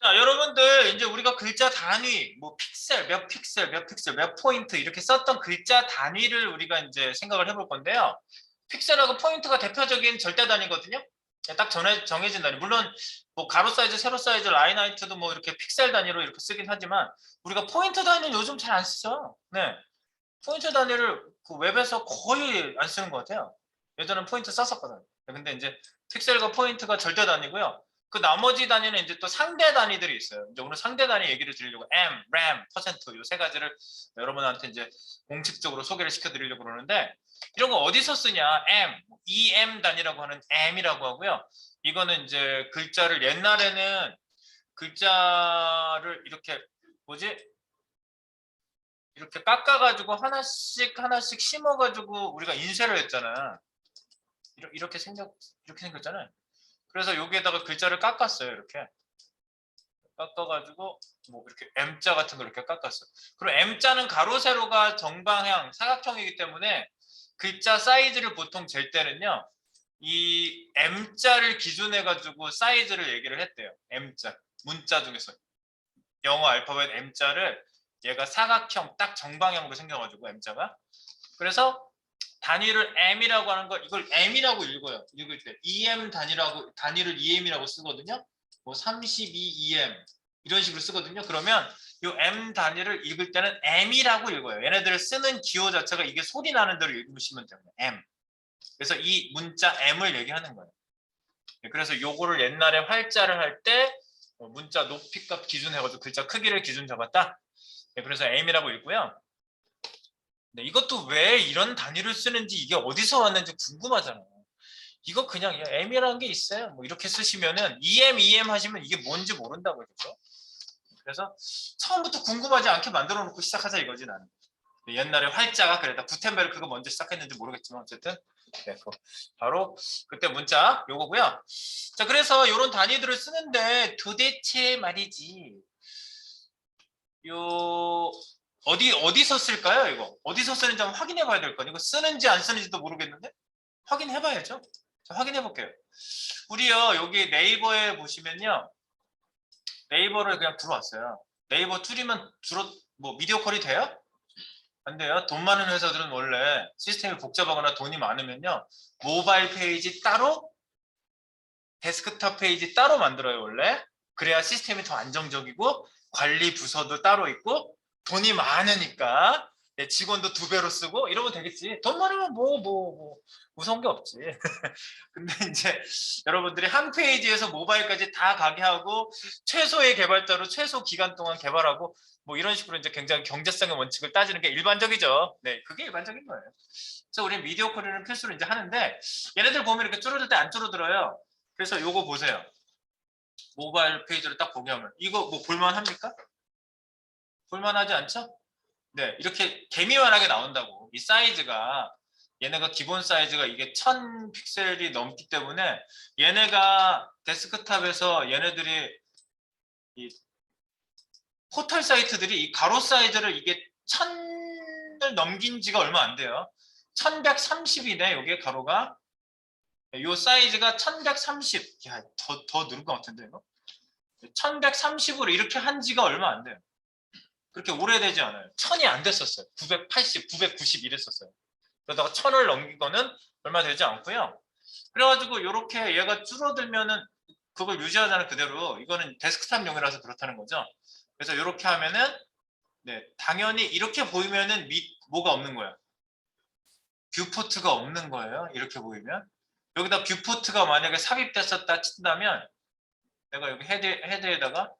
자, 여러분들 이제 우리가 글자 단위, 뭐 픽셀, 몇 픽셀, 몇 픽셀, 몇 포인트 이렇게 썼던 글자 단위를 우리가 이제 생각을 해볼 건데요. 픽셀하고 포인트가 대표적인 절대 단위거든요. 딱 정해진 단위. 물론 뭐 가로 사이즈, 세로 사이즈, 라인 하이트도 뭐 이렇게 픽셀 단위로 이렇게 쓰긴 하지만 우리가 포인트 단위는 요즘 잘 안 쓰죠. 네. 포인트 단위를 그 웹에서 거의 안 쓰는 것 같아요. 예전엔 포인트 썼었거든요. 근데 이제 픽셀과 포인트가 절대 단위고요. 그 나머지 단위는 이제 또 상대 단위들이 있어요. 이제 오늘 상대 단위 얘기를 드리려고 M, RAM, 퍼센트 이 세 가지를 여러분한테 이제 공식적으로 소개를 시켜드리려고 그러는데 이런 거 어디서 쓰냐? M, EM 단위라고 하는 M이라고 하고요. 이거는 이제 글자를 옛날에는 글자를 이렇게 뭐지? 이렇게 깎아가지고 하나씩 하나씩 심어가지고 우리가 인쇄를 했잖아. 이렇게 생겼잖아요. 그래서 여기에다가 글자를 깎았어요. 이렇게 깎아가지고 뭐 이렇게 M자 같은 걸 이렇게 깎았어요. 그리고 M자는 가로 세로가 정방향 사각형이기 때문에 글자 사이즈를 보통 잴 때는요. 이 M자를 기준해 가지고 사이즈를 얘기를 했대요. M자 문자 중에서 영어 알파벳 M자를 얘가 사각형 딱 정방향으로 생겨가지고 M자가 그래서 단위를 M이라고 하는 거 이걸 M이라고 읽어요. 읽을 때 EM 단위를 EM이라고 쓰거든요. 뭐 32EM 이런 식으로 쓰거든요. 그러면 이 M 단위를 읽을 때는 M이라고 읽어요. 얘네들을 쓰는 기호 자체가 이게 소리 나는 대로 읽으시면 됩니다. M. 그래서 이 문자 M을 얘기하는 거예요. 그래서 요거를 옛날에 활자를 할 때 문자 높이값 기준해가지고 글자 크기를 기준 잡았다. 그래서 M이라고 읽고요. 네, 이것도 왜 이런 단위를 쓰는지 이게 어디서 왔는지 궁금하잖아요. 이거 그냥 M이라는 게 있어요. 뭐 이렇게 쓰시면은 EM 하시면 이게 뭔지 모른다고 그러죠. 그래서 처음부터 궁금하지 않게 만들어 놓고 시작하자 이거지 나는. 옛날에 활자가 그래다 구텐베르크가 먼저 시작했는지 모르겠지만 어쨌든 네, 바로 그때 문자 요거고요. 자 그래서 이런 단위들을 쓰는데 도대체 말이지 요 어디서 쓸까요? 이거 어디서 쓰는지 한번 확인해 봐야 될 거니 이거 쓰는지 안 쓰는지도 모르겠는데 확인해 봐야죠. 자, 확인해 볼게요. 우리요 여기 네이버에 보시면요 네이버를 그냥 들어왔어요. 네이버 툴이면 주로 뭐 미디어 콜이 돼요? 안 돼요. 돈 많은 회사들은 원래 시스템이 복잡하거나 돈이 많으면요 모바일 페이지 따로 데스크탑 페이지 따로 만들어요 원래. 그래야 시스템이 더 안정적이고 관리 부서도 따로 있고 돈이 많으니까 네, 직원도 2배로 쓰고 이러면 되겠지. 돈 많으면 뭐 무서운 게 없지. 근데 이제 여러분들이 한 페이지에서 모바일까지 다 가게 하고 최소의 개발자로 최소 기간 동안 개발하고 뭐 이런 식으로 이제 굉장히 경제성의 원칙을 따지는 게 일반적이죠. 네, 그게 일반적인 거예요. 그래서 우리 미디어 콜리는 필수로 이제 하는데 얘네들 보면 이렇게 줄어들 때 안 줄어들어요. 그래서 요거 보세요. 모바일 페이지를 딱 보게 하면 이거 뭐 볼만합니까? 볼만하지 않죠? 네, 이렇게 개미만하게 나온다고. 이 사이즈가 얘네가 기본 사이즈가 이게 1000 픽셀이 넘기 때문에 얘네가 데스크탑에서 얘네들이 이 포털 사이트들이 이 가로 사이즈를 이게 1000을 넘긴 지가 얼마 안 돼요. 1130이네, 이게 가로가. 이 사이즈가 1130. 야, 더 늘을 것 같은데, 이거? 1130으로 이렇게 한 지가 얼마 안 돼요. 그렇게 오래되지 않아요. 1000이 안 됐었어요. 980, 990 이랬었어요. 그러다가 1000을 넘긴 거는 얼마 되지 않고요. 그래가지고 이렇게 얘가 줄어들면은 그걸 유지하자는 그대로 이거는 데스크탑용이라서 그렇다는 거죠. 그래서 이렇게 하면은 네, 당연히 이렇게 보이면은 뭐가 없는 거야. 뷰포트가 없는 거예요. 이렇게 보이면. 여기다 뷰포트가 만약에 삽입됐었다 친다면 내가 여기 헤드에다가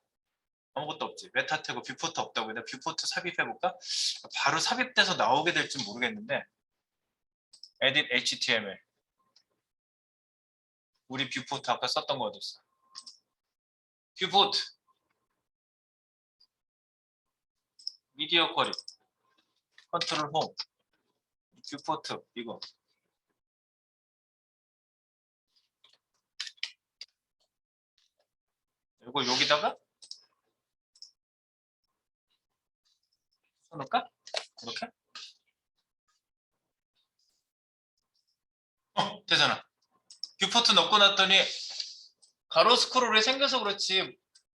아무것도 없지. 메타 태그 뷰포트 없다고 해서 뷰포트 삽입해볼까? 바로 삽입돼서 나오게 될지 모르겠는데 edit HTML 우리 뷰포트 아까 썼던 거 어딨어? 뷰포트 미디어 쿼리 컨트롤 홈 뷰포트 이거 여기다가 써놓을까? 이렇게? 되잖아. 뷰포트 넣고 났더니 가로 스크롤이 생겨서 그렇지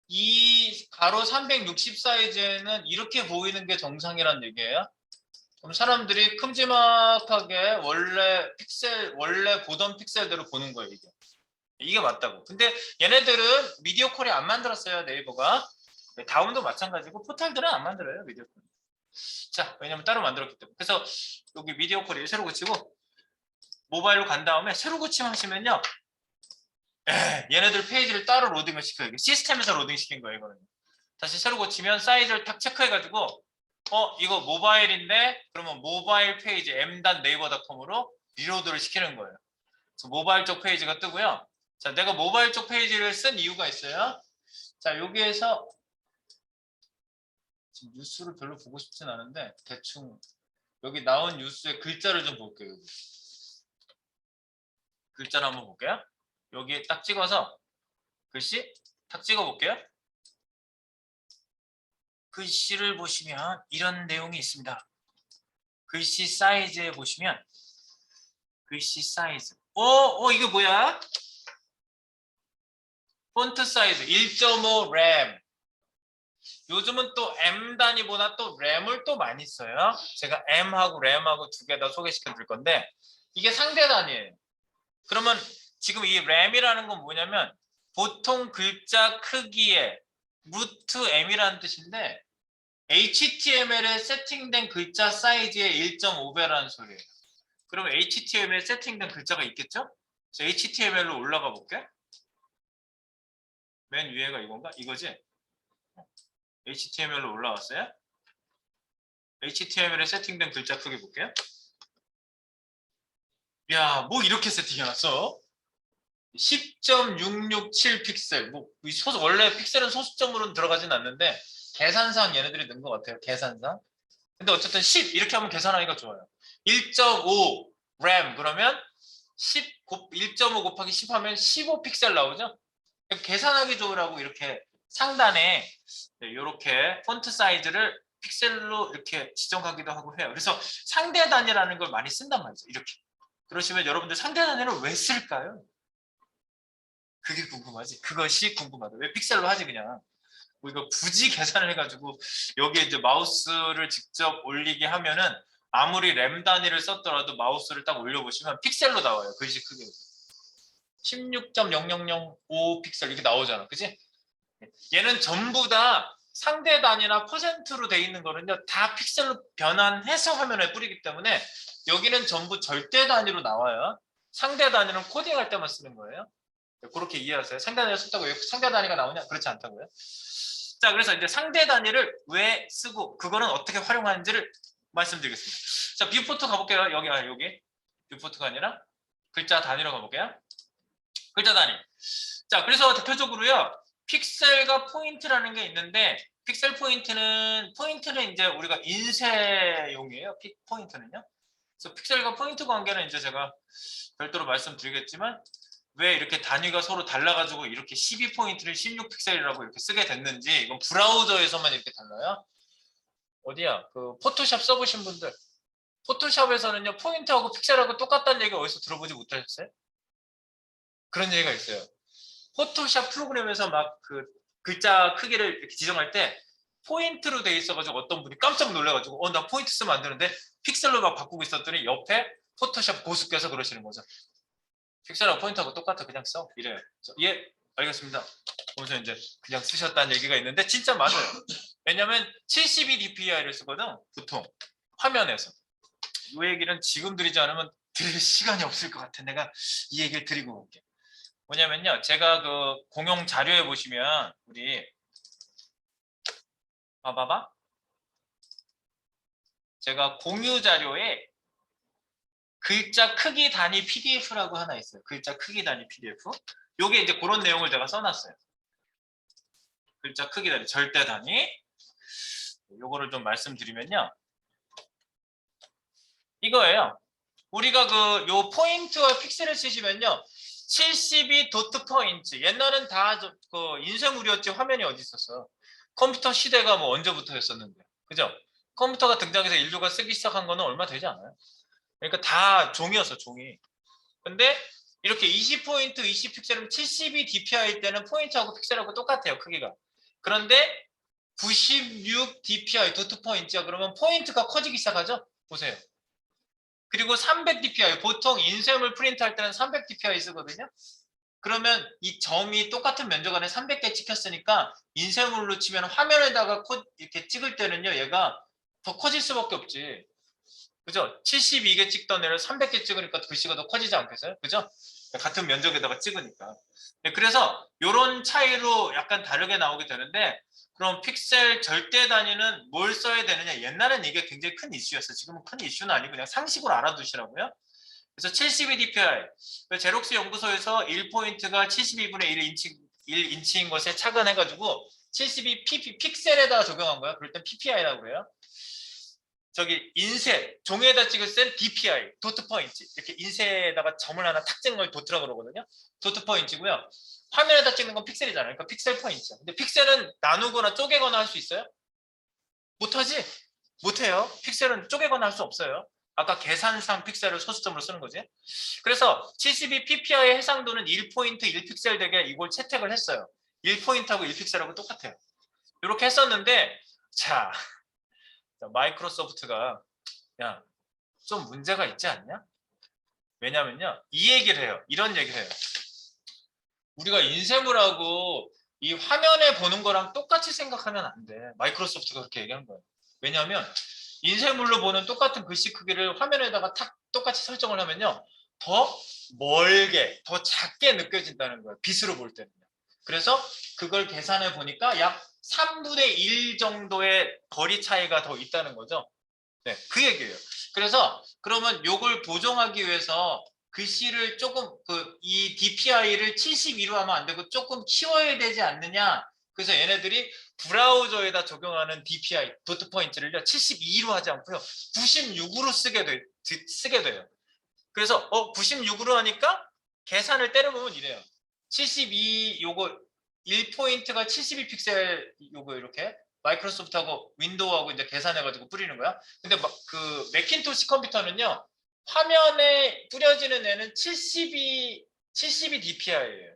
이 가로 360 사이즈에는 이렇게 보이는 게 정상이란 얘기예요. 그럼 사람들이 큼지막하게 원래 보던 픽셀대로 보는 거예요, 이게 맞다고. 근데 얘네들은 미디어 콜이 안 만들었어요, 네이버가. 다운도 마찬가지고 포털들은 안 만들어요, 미디어 콜. 자, 왜냐면 따로 만들었기 때문에. 그래서 여기 미디어 콜이 새로 고치고 모바일로 간 다음에 새로 고침하시면요, 얘네들 페이지를 따로 로딩을 시켜요. 시스템에서 로딩 시킨 거예요, 이거는. 다시 새로 고치면 사이즈를 딱 체크해가지고 이거 모바일인데 그러면 모바일 페이지 m.naver.com으로 리로드를 시키는 거예요. 그래서 모바일 쪽 페이지가 뜨고요. 자, 내가 모바일 쪽 페이지를 쓴 이유가 있어요. 자, 여기에서 지금 뉴스를 별로 보고 싶진 않은데 대충 여기 나온 뉴스의 글자를 좀 볼게요. 여기. 글자를 한번 볼게요. 여기 딱 찍어서 글씨 딱 찍어 볼게요. 글씨를 보시면 이런 내용이 있습니다. 글씨 사이즈에 보시면 글씨 사이즈. 이게 뭐야? 폰트 사이즈 1.5 램. 요즘은 또 M 단위보다 또 램을 또 많이 써요. 제가 M하고 램하고 두 개 다 소개시켜 드릴 건데 이게 상대 단위예요. 그러면 지금 이 램이라는 건 뭐냐면 보통 글자 크기의 루트 M이라는 뜻인데 HTML에 세팅된 글자 사이즈의 1.5배라는 소리예요. 그러면 HTML에 세팅된 글자가 있겠죠? 그래서 HTML로 올라가 볼게. 맨 위에가 이건가? 이거지? HTML로 올라왔어요? HTML에 세팅된 글자 크기 볼게요. 야, 뭐 이렇게 세팅해놨어? 10.667 픽셀. 원래 픽셀은 소수점으로는 들어가진 않는데 계산상 얘네들이 넣은 것 같아요. 계산상. 근데 어쨌든 10 이렇게 하면 계산하기가 좋아요. 1.5 램 그러면 1.5 곱하기 10 하면 15 픽셀 나오죠? 계산하기 좋으라고 이렇게 상단에 이렇게 폰트 사이즈를 픽셀로 이렇게 지정하기도 하고 해요. 그래서 상대 단위라는 걸 많이 쓴단 말이죠. 이렇게. 그러시면 여러분들 상대 단위를 왜 쓸까요? 그게 궁금하지. 그것이 궁금하다. 왜 픽셀로 하지 그냥. 이거 굳이 계산을 해가지고 여기에 이제 마우스를 직접 올리게 하면은 아무리 램 단위를 썼더라도 마우스를 딱 올려보시면 픽셀로 나와요. 글씨 크게. 16.0005 픽셀 이렇게 나오잖아. 그지? 얘는 전부 다 상대 단위나 퍼센트로 돼 있는 거는요. 다 픽셀로 변환해서 화면에 뿌리기 때문에 여기는 전부 절대 단위로 나와요. 상대 단위는 코딩할 때만 쓰는 거예요. 그렇게 이해하세요. 상대 단위를 썼다고 왜 상대 단위가 나오냐? 그렇지 않다고요. 자, 그래서 이제 상대 단위를 왜 쓰고 그거는 어떻게 활용하는지를 말씀드리겠습니다. 자, 뷰포트 가볼게요. 여기 뷰포트가 아니라 글자 단위로 가볼게요. 글자 단위. 자, 그래서 대표적으로요. 픽셀과 포인트라는 게 있는데 픽셀 포인트는 이제 우리가 인쇄용이에요. 포인트는요. 그래서 픽셀과 포인트 관계는 이제 제가 별도로 말씀드리겠지만 왜 이렇게 단위가 서로 달라가지고 이렇게 12포인트를 16픽셀이라고 이렇게 쓰게 됐는지 이건 브라우저에서만 이렇게 달라요. 어디야? 그 포토샵 써보신 분들 포토샵에서는요 포인트하고 픽셀하고 똑같다는 얘기 어디서 들어보지 못하셨어요? 그런 얘기가 있어요. 포토샵 프로그램에서 막 그 글자 크기를 이렇게 지정할 때 포인트로 돼 있어가지고 어떤 분이 깜짝 놀라가지고 나 포인트 쓰면 안 되는데 픽셀로 막 바꾸고 있었더니 옆에 포토샵 고수께서 그러시는 거죠. 픽셀하고 포인트하고 똑같아 그냥 써 이래요. 예 알겠습니다. 그래서 이제 그냥 쓰셨다는 얘기가 있는데 진짜 맞아요. 왜냐면 72dpi를 쓰거든 보통 화면에서. 이 얘기는 지금 드리지 않으면 드릴 시간이 없을 것 같아. 내가 이 얘기를 드리고 올게. 뭐냐면요. 제가 그 공용 자료에 보시면 우리 봐봐봐. 제가 공유 자료에 글자 크기 단위 PDF라고 하나 있어요. 글자 크기 단위 PDF. 요게 이제 그런 내용을 제가 써놨어요. 글자 크기 단위, 절대 단위. 요거를 좀 말씀드리면요. 이거예요. 우리가 요 포인트와 픽셀을 쓰시면요. 72 도트 포인트. 옛날엔 다 그 인쇄물이었지 화면이 어디 있었어. 컴퓨터 시대가 뭐 언제부터였었는데. 그죠? 컴퓨터가 등장해서 인류가 쓰기 시작한 거는 얼마 되지 않아요. 그러니까 다 종이었어, 종이. 근데 이렇게 20포인트, 20픽셀이면 72 dpi일 때는 포인트하고 픽셀하고 똑같아요, 크기가. 그런데 96 dpi 도트 포인트야. 그러면 포인트가 커지기 시작하죠? 보세요. 그리고 300 dpi, 보통 인쇄물 프린트할 때는 300 dpi 쓰거든요. 그러면 이 점이 똑같은 면적 안에 300개 찍혔으니까 인쇄물로 치면 화면에다가 이렇게 찍을 때는요, 얘가 더 커질 수밖에 없지. 그죠? 72개 찍던 애를 300개 찍으니까 글씨가 더 커지지 않겠어요? 그죠? 같은 면적에다가 찍으니까. 네, 그래서 이런 차이로 약간 다르게 나오게 되는데, 그럼 픽셀 절대 단위는 뭘 써야 되느냐? 옛날엔 이게 굉장히 큰 이슈였어요. 지금은 큰 이슈는 아니고 그냥 상식으로 알아두시라고요. 그래서 72dpi, 제록스 연구소에서 1포인트가 72분의 1인치인 것에 착안해가지고 72 픽셀에다 적용한 거야. 그럴 땐 PPI라고 그래요. 저기 인쇄, 종이에다 찍을 땐 DPI, 도트 포인트. 이렇게 인쇄에다가 점을 하나 탁 찍는 걸 도트라고 그러거든요. 도트 포인트고요. 화면에다 찍는 건 픽셀이잖아요. 그러니까 픽셀 포인트야. 근데 픽셀은 나누거나 쪼개거나 할 수 있어요? 못하지? 못해요. 픽셀은 쪼개거나 할 수 없어요. 아까 계산상 픽셀을 소수점으로 쓰는 거지. 그래서 72 ppi의 해상도는 1포인트 1픽셀 되게 이걸 채택을 했어요. 1포인트하고 1픽셀하고 똑같아요. 이렇게 했었는데, 자, 마이크로소프트가 야, 좀 문제가 있지 않냐? 왜냐면요, 이 얘기를 해요. 이런 얘기를 해요. 우리가 인쇄물하고 이 화면에 보는 거랑 똑같이 생각하면 안 돼. 마이크로소프트가 그렇게 얘기한 거예요. 왜냐하면 인쇄물로 보는 똑같은 글씨 크기를 화면에다가 탁 똑같이 설정을 하면요, 더 멀게, 더 작게 느껴진다는 거예요. 빛으로 볼 때는요. 그래서 그걸 계산해 보니까 약 3분의 1 정도의 거리 차이가 더 있다는 거죠. 네, 그 얘기예요. 그래서 그러면 요걸 보정하기 위해서 글씨를 조금 이 DPI를 72로 하면 안 되고 조금 키워야 되지 않느냐. 그래서 얘네들이 브라우저에다 적용하는 DPI 도트 포인트를요 72로 하지 않고요 96으로 쓰게 돼요. 그래서 96으로 하니까 계산을 때려보면 이래요. 72 요거 1포인트가 72 픽셀 요거 이렇게 마이크로소프트하고 윈도우하고 이제 계산해가지고 뿌리는 거야. 근데 그 맥킨토시 컴퓨터는요 화면에 뿌려지는 애는 72 dpi예요.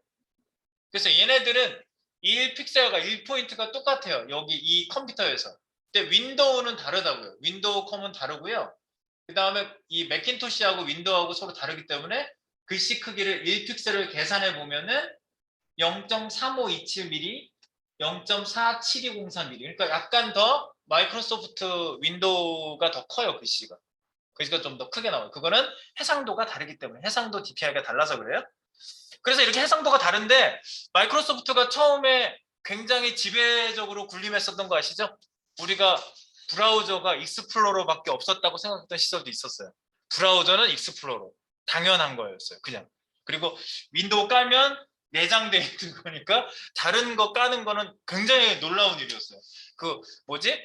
그래서 얘네들은 1픽셀과 1포인트가 똑같아요. 여기 이 컴퓨터에서. 근데 윈도우는 다르다고요. 윈도우 컴은 다르고요. 그 다음에 이 맥킨토시하고 윈도우하고 서로 다르기 때문에 글씨 크기를 1픽셀을 계산해 보면은 0.3527mm, 0.47203mm. 그러니까 약간 더 마이크로소프트 윈도우가 더 커요, 글씨가. 글씨가 좀 더 크게 나와요. 그거는 해상도가 다르기 때문에 해상도 DPI가 달라서 그래요. 그래서 이렇게 해상도가 다른데 마이크로소프트가 처음에 굉장히 지배적으로 군림했었던 거 아시죠? 우리가 브라우저가 익스플로러밖에 없었다고 생각했던 시절도 있었어요. 브라우저는 익스플로러. 당연한 거였어요. 그냥. 그리고 윈도우 깔면 내장되어 있는 거니까 다른 거 까는 거는 굉장히 놀라운 일이었어요. 그 뭐지?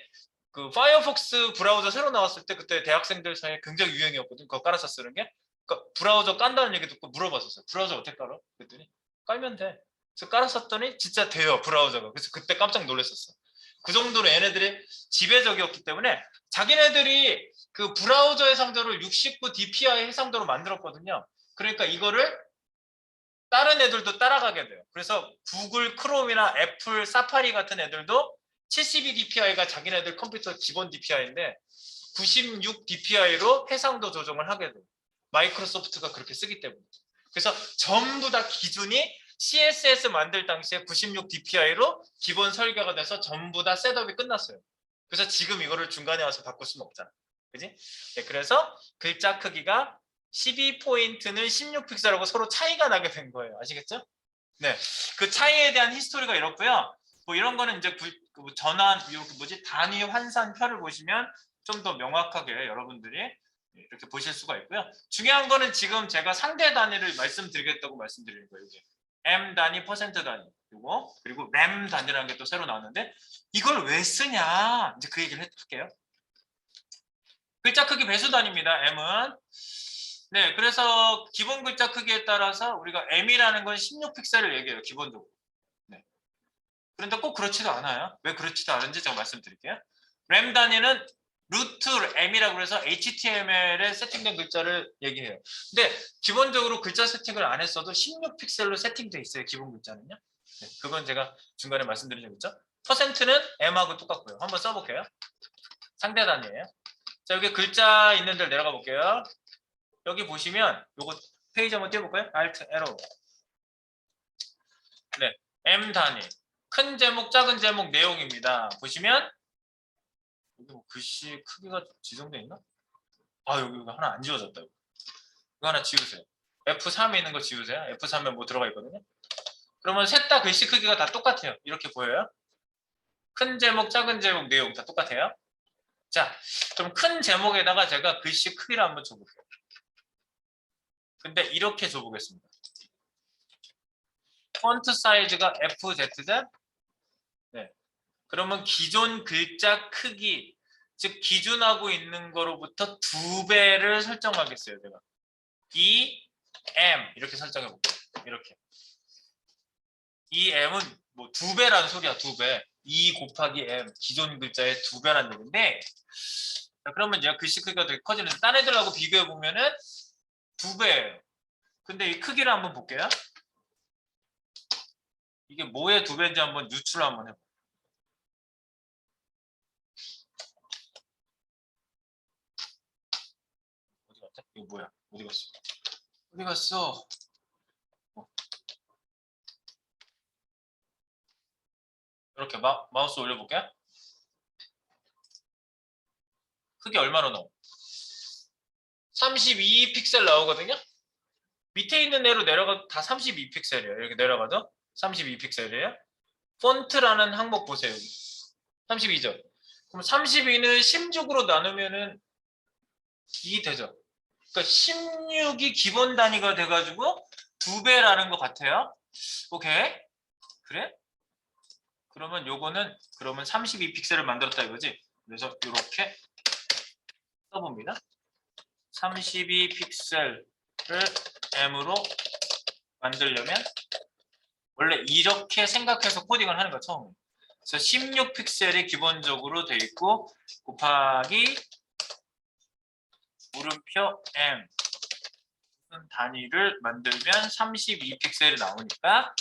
그 파이어폭스 브라우저 새로 나왔을 때 그때 대학생들 사이에 굉장히 유행이었거든. 그거 깔아서 쓰는 게. 그러니까 브라우저 깐다는 얘기 듣고 물어봤었어요. 브라우저 어떻게 깔아? 그랬더니 깔면 돼. 그래서 깔았었더니 진짜 돼요, 브라우저가. 그래서 그때 깜짝 놀랐었어. 그 정도로 얘네들이 지배적이었기 때문에 자기네들이 그 브라우저 해상도를 69 dpi 해상도로 만들었거든요. 그러니까 이거를 다른 애들도 따라가게 돼요. 그래서 구글 크롬이나 애플 사파리 같은 애들도 72 dpi가 자기네들 컴퓨터 기본 dpi인데 96 dpi로 해상도 조정을 하게 돼요. 마이크로소프트가 그렇게 쓰기 때문에. 그래서 전부 다 기준이 CSS 만들 당시에 96 dpi로 기본 설계가 돼서 전부 다 셋업이 끝났어요. 그래서 지금 이거를 중간에 와서 바꿀 수는 없잖아. 그지? 네, 그래서 글자 크기가 12포인트는 16픽셀하고 서로 차이가 나게 된 거예요. 아시겠죠? 네. 그 차이에 대한 히스토리가 이렇고요. 뭐 이런 거는 이제 전환, 뭐지? 단위 환산표를 보시면 좀 더 명확하게 여러분들이 이렇게 보실 수가 있고요. 중요한 거는 지금 제가 상대 단위를 말씀드리겠다고 말씀드리는 거예요. 이게 M 단위, 퍼센트 단위, 그리고 램 단위라는 게 또 새로 나왔는데 이걸 왜 쓰냐? 이제 그 얘기를 할게요. 글자 크기 배수 단위입니다. M은. 네, 그래서 기본 글자 크기에 따라서 우리가 M이라는 건 16픽셀을 얘기해요. 기본적으로. 네. 그런데 꼭 그렇지도 않아요. 왜 그렇지도 않은지 제가 말씀드릴게요. 램 단위는 루트 M이라고 해서 HTML에 세팅된 글자를 얘기해요. 근데 기본적으로 글자 세팅을 안 했어도 16픽셀로 세팅돼 있어요. 기본 글자는요. 네, 그건 제가 중간에 말씀드린 적 있죠. 퍼센트는 m하고 똑같고요. 한번 써볼게요. 상대 단위예요. 자, 여기 글자 있는 데를 내려가 볼게요. 여기 보시면 요거 페이지 한번 띄워볼까요? Alt Arrow. 네, M 단위. 큰 제목, 작은 제목 내용입니다. 보시면 여기 뭐 글씨 크기가 지정돼 있나? 아, 여기 하나 안 지워졌다. 이거 하나 지우세요. F3에 있는 거 지우세요. F3에 뭐 들어가 있거든요. 그러면 셋 다 글씨 크기가 다 똑같아요. 이렇게 보여요. 큰 제목, 작은 제목 내용 다 똑같아요. 자, 그럼 큰 제목에다가 제가 글씨 크기를 한번 줘볼게요. 근데 이렇게 줘보겠습니다. 폰트 사이즈가 FZZ? 네. 그러면 기존 글자 크기, 즉 기준하고 있는 거로부터 2배를 설정하겠어요. 제가 EM 이렇게 설정해 볼게요. 이렇게 EM은 뭐 2배라는 소리야. 2배. 2 곱하기 M 기존 글자의 2배라는 얘기인데, 자, 그러면 이제 글씨 크기가 되게 커지는데 딴 애들하고 비교해 보면은 2배예요. 근데 이 크기를 한번 볼게요. 이게 뭐의 2배인지 한번 유출을 한번 해볼게요. 어디 갔지? 이거 뭐야? 어디 갔어? 어디 갔어? 이렇게 마우스 올려볼게요. 크기 얼마로 나오? 32 픽셀 나오거든요. 밑에 있는 애로 내려가도 다 32 픽셀이에요. 이렇게 내려가도 32 픽셀이에요. 폰트라는 항목 보세요. 32죠. 그럼 32는 16으로 나누면은 2 되죠. 그러니까 16이 기본 단위가 돼가지고 2배라는 것 같아요. 오케이. 그래? 그러면 요거는 그러면 32 픽셀을 만들었다 이거지. 그래서 이렇게 써봅니다. 32 픽셀을 M으로 만들려면 원래 이렇게 생각해서 코딩을 하는 거 처음에. 그래서 16 픽셀이 기본적으로 돼 있고 곱하기 물음표 M 무슨 단위를 만들면 32 픽셀이 나오니까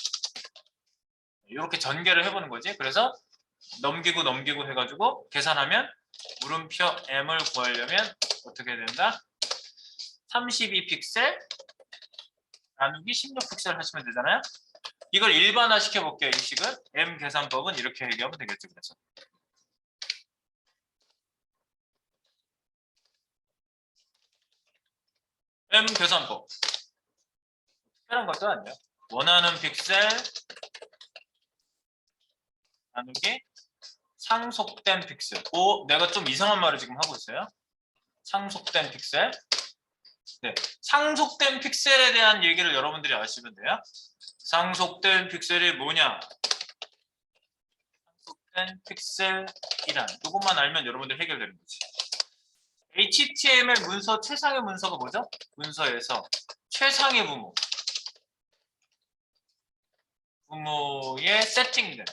이렇게 전개를 해보는 거지. 그래서 넘기고 해가지고 계산하면 물음표 M을 구하려면 어떻게 된다? 32 픽셀 나누기 16 픽셀 하시면 되잖아요. 이걸 일반화 시켜볼게요. 이 식은 M 계산법은 이렇게 얘기하면 되겠죠. 그래서 M 계산법 특별한 것도 아니에요. 원하는 픽셀 나누기 상속된 픽셀. 내가 좀 이상한 말을 지금 하고 있어요. 상속된 픽셀. 네, 상속된 픽셀에 대한 얘기를 여러분들이 아시면 돼요. 상속된 픽셀이 뭐냐? 상속된 픽셀이란 이것만 알면 여러분들 해결되는 거지. HTML 문서 최상의 문서가 뭐죠? 문서에서 최상의 부모의 세팅된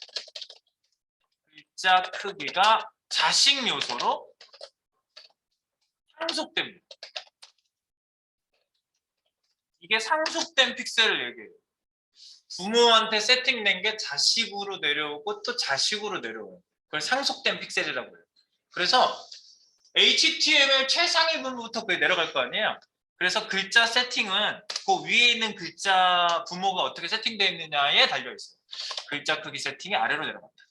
글자 크기가 자식 요소로 상속됩니다. 이게 상속된 픽셀을 얘기해요. 부모한테 세팅된 게 자식으로 내려오고 또 자식으로 내려와요. 그걸 상속된 픽셀이라고 해요. 그래서 HTML 최상위 부분부터 내려갈 거 아니에요. 그래서 글자 세팅은 그 위에 있는 글자 부모가 어떻게 세팅되어 있느냐에 달려있어요. 글자 크기 세팅이 아래로 내려갑니다.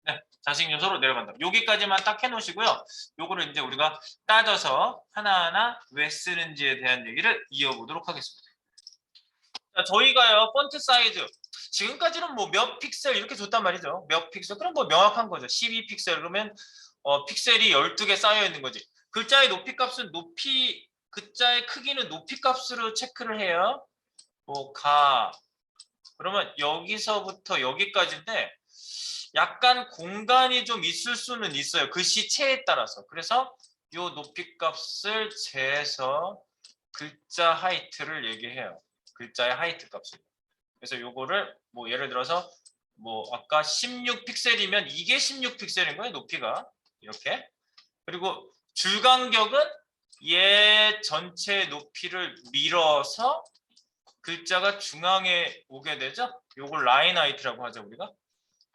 네, 자식 요소로 내려간다. 여기까지만 딱 해놓으시고요. 요거를 이제 우리가 따져서 하나하나 왜 쓰는지에 대한 얘기를 이어보도록 하겠습니다. 자, 저희가요 폰트 사이즈 지금까지는 뭐 몇 픽셀 이렇게 줬단 말이죠. 몇 픽셀 그럼 뭐 명확한 거죠. 12 픽셀 그러면 픽셀이 12개 쌓여 있는 거지. 글자의 높이 값은 글자의 크기는 높이 값으로 체크를 해요. 그러면 여기서부터 여기까지인데 약간 공간이 좀 있을 수는 있어요. 글씨체에 따라서. 그래서 이 높이 값을 재서 글자 하이트를 얘기해요. 글자의 하이트 값을. 그래서 요거를 뭐 예를 들어서 뭐 아까 16 픽셀이면 이게 16 픽셀인 거예요. 높이가. 이렇게. 그리고 줄 간격은 얘 전체 높이를 밀어서 글자가 중앙에 오게 되죠. 요걸 라인 하이트라고 하죠, 우리가.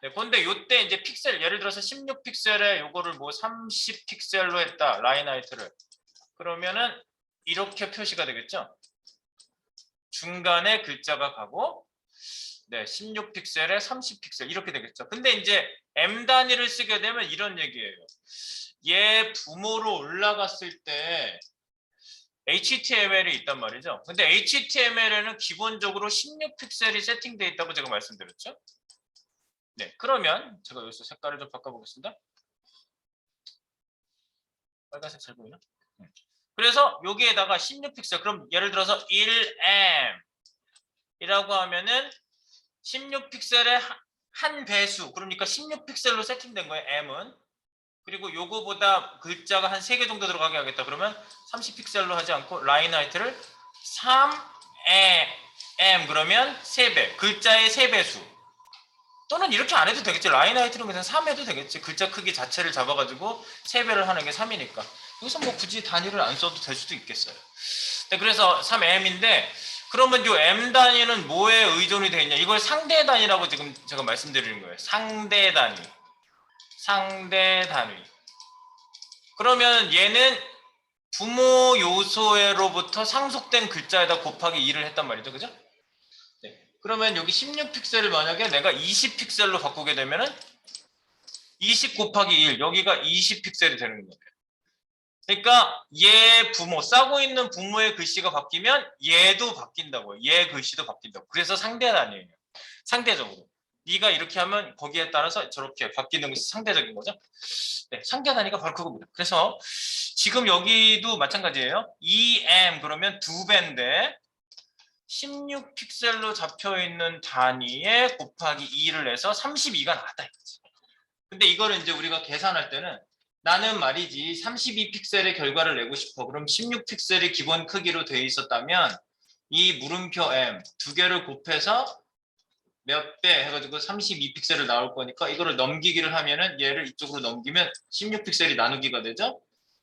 네, 근데 요때 이제 픽셀, 예를 들어서 16픽셀에 요거를 뭐 30픽셀로 했다, 라인 하이트를. 그러면은 이렇게 표시가 되겠죠. 중간에 글자가 가고, 네, 16픽셀에 30픽셀 이렇게 되겠죠. 근데 이제 M 단위를 쓰게 되면 이런 얘기예요. 얘 부모로 올라갔을 때 HTML이 있단 말이죠. 근데 HTML에는 기본적으로 16픽셀이 세팅되어 있다고 제가 말씀드렸죠. 네, 그러면 제가 여기서 색깔을 좀 바꿔보겠습니다. 빨간색 잘 보이나? 그래서 여기에다가 16픽셀, 그럼 예를 들어서 1M 이라고 하면은 16픽셀의 한 배수, 그러니까 16픽셀로 세팅된 거예요, M은. 그리고 요거보다 글자가 한 3개 정도 들어가게 하겠다. 그러면 30픽셀로 하지 않고 라인 하이트를 3M, 그러면 3배, 글자의 3배수. 또는 이렇게 안 해도 되겠지. 라인 하이트는 그냥 3 해도 되겠지. 글자 크기 자체를 잡아가지고 3배를 하는 게 3이니까. 여기서 뭐 굳이 단위를 안 써도 될 수도 있겠어요. 네, 그래서 3M인데 그러면 요 M 단위는 뭐에 의존이 되어 있냐? 이걸 상대 단위라고 지금 제가 말씀드리는 거예요. 상대 단위. 상대 단위. 그러면 얘는 부모 요소로부터 상속된 글자에다 곱하기 2를 했단 말이죠. 그죠? 네. 그러면 여기 16픽셀을 만약에 내가 20픽셀로 바꾸게 되면은 20 곱하기 1, 여기가 20픽셀이 되는 거예요. 그러니까 얘 부모, 싸고 있는 부모의 글씨가 바뀌면 얘도 바뀐다고요. 얘 글씨도 바뀐다고. 그래서 상대 단위예요. 상대적으로. 네가 이렇게 하면 거기에 따라서 저렇게 바뀌는 것이 상대적인 거죠. 네, 상대 단위가 바로 그겁니다. 그래서 지금 여기도 마찬가지예요. 2M 그러면 2배인데 16픽셀로 잡혀있는 단위에 곱하기 2를 해서 32가 나왔다. 근데 이거를 이제 우리가 계산할 때는 나는 말이지 32픽셀의 결과를 내고 싶어. 그럼 16픽셀이 기본 크기로 되어 있었다면 이 물음표 M 2개를 곱해서 몇 배 해가지고 32픽셀을 나올 거니까 이거를 넘기기를 하면은 얘를 이쪽으로 넘기면 16픽셀이 나누기가 되죠.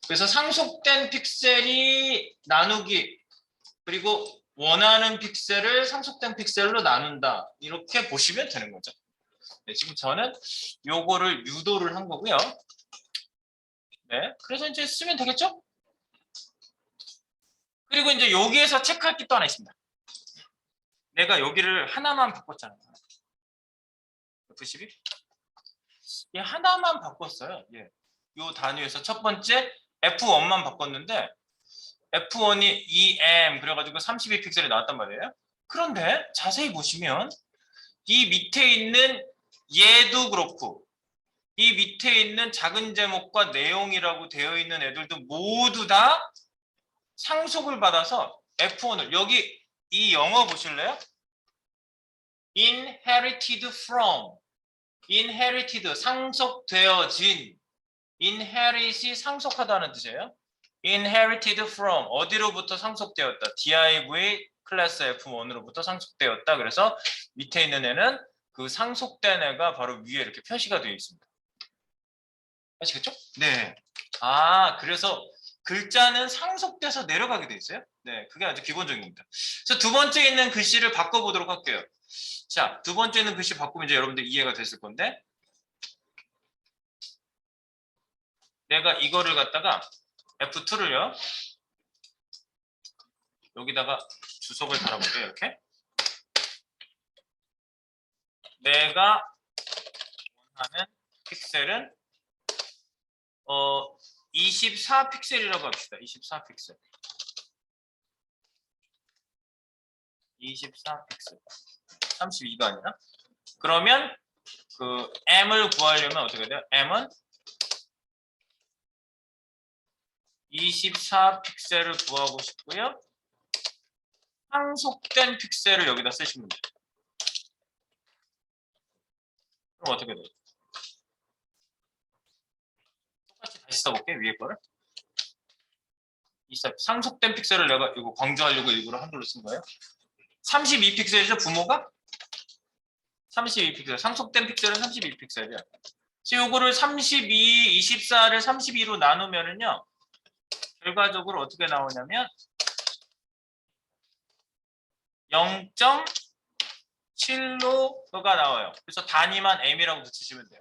그래서 상속된 픽셀이 나누기 그리고 원하는 픽셀을 상속된 픽셀로 나눈다. 이렇게 보시면 되는 거죠. 네, 지금 저는 요거를 유도를 한 거고요. 네, 그래서 이제 쓰면 되겠죠? 그리고 이제 여기에서 체크할 게 또 하나 있습니다. 내가 여기를 하나만 바꿨잖아요. F12? 얘 하나만 바꿨어요. 예. 요 단위에서 첫 번째 F1만 바꿨는데 F1이 2M 그래가지고 32픽셀이 나왔단 말이에요. 그런데 자세히 보시면 이 밑에 있는 얘도 그렇고 이 밑에 있는 작은 제목과 내용이라고 되어 있는 애들도 모두 다 상속을 받아서 F1을 여기 이 영어 보실래요? inherited from inherited 상속되어진 inherit이 상속하다는 뜻이에요. inherited from 어디로부터 상속되었다. div 클래스 F1으로부터 상속되었다. 그래서 밑에 있는 애는 그 상속된 애가 바로 위에 이렇게 표시가 되어 있습니다. 아시겠죠? 네. 아, 그래서 글자는 상속돼서 내려가게 돼 있어요. 네, 그게 아주 기본적인 겁니다. 그래서 두 번째 있는 글씨를 바꿔보도록 할게요. 자, 두 번째 있는 글씨 바꾸면 이제 여러분들 이해가 됐을 건데 내가 이거를 갖다가 F2를요. 여기다가 주석을 달아볼게요. 이렇게. 내가 원하는 픽셀은 24픽셀이라고 합시다. 24픽셀. 24픽셀. 32가 아니라. 그러면 그 M을 구하려면 어떻게 돼요? M은 24픽셀을 구하고 싶고요. 상속된 픽셀을 여기다 쓰시면 돼요. 그럼 어떻게 돼요? 똑같이 다시 써볼게요. 위에 거를. 상속된 픽셀을 내가 이거 강조하려고 일부러 한글로 쓴 거예요. 32픽셀이죠, 부모가? 32픽셀. 상속된 픽셀은 32픽셀이야. 그래서 요거를 32, 24를 32로 나누면은요. 결과적으로 어떻게 나오냐면 0.7로가 나와요. 그래서 단위만 m이라고 붙이시면 돼요.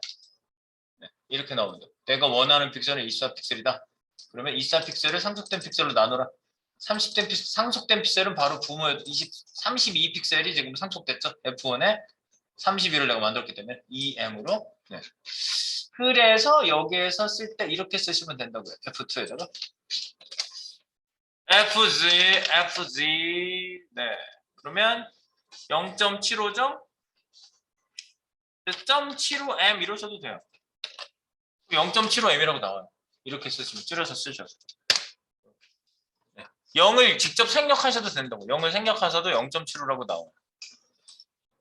네, 이렇게 나옵니다. 내가 원하는 픽셀은 24픽셀이다. 그러면 24픽셀을 상속된 픽셀로 나눠라. 상속된 픽셀은 바로 부모의 32픽셀이 지금 상속됐죠. F1에 32를 내가 만들었기 때문에 2m으로. 네. 그래서 여기에서 쓸 때 이렇게 쓰시면 된다고요. F2에다가 FZ. 네. 그러면 0.75점 0.75m 이러셔도 돼요. 0.75m이라고 나와요. 이렇게 쓰시면 줄여서 쓰셔도. 네. 0을 직접 생략하셔도 된다고. 0을 생략하셔도 0.75라고 나와요.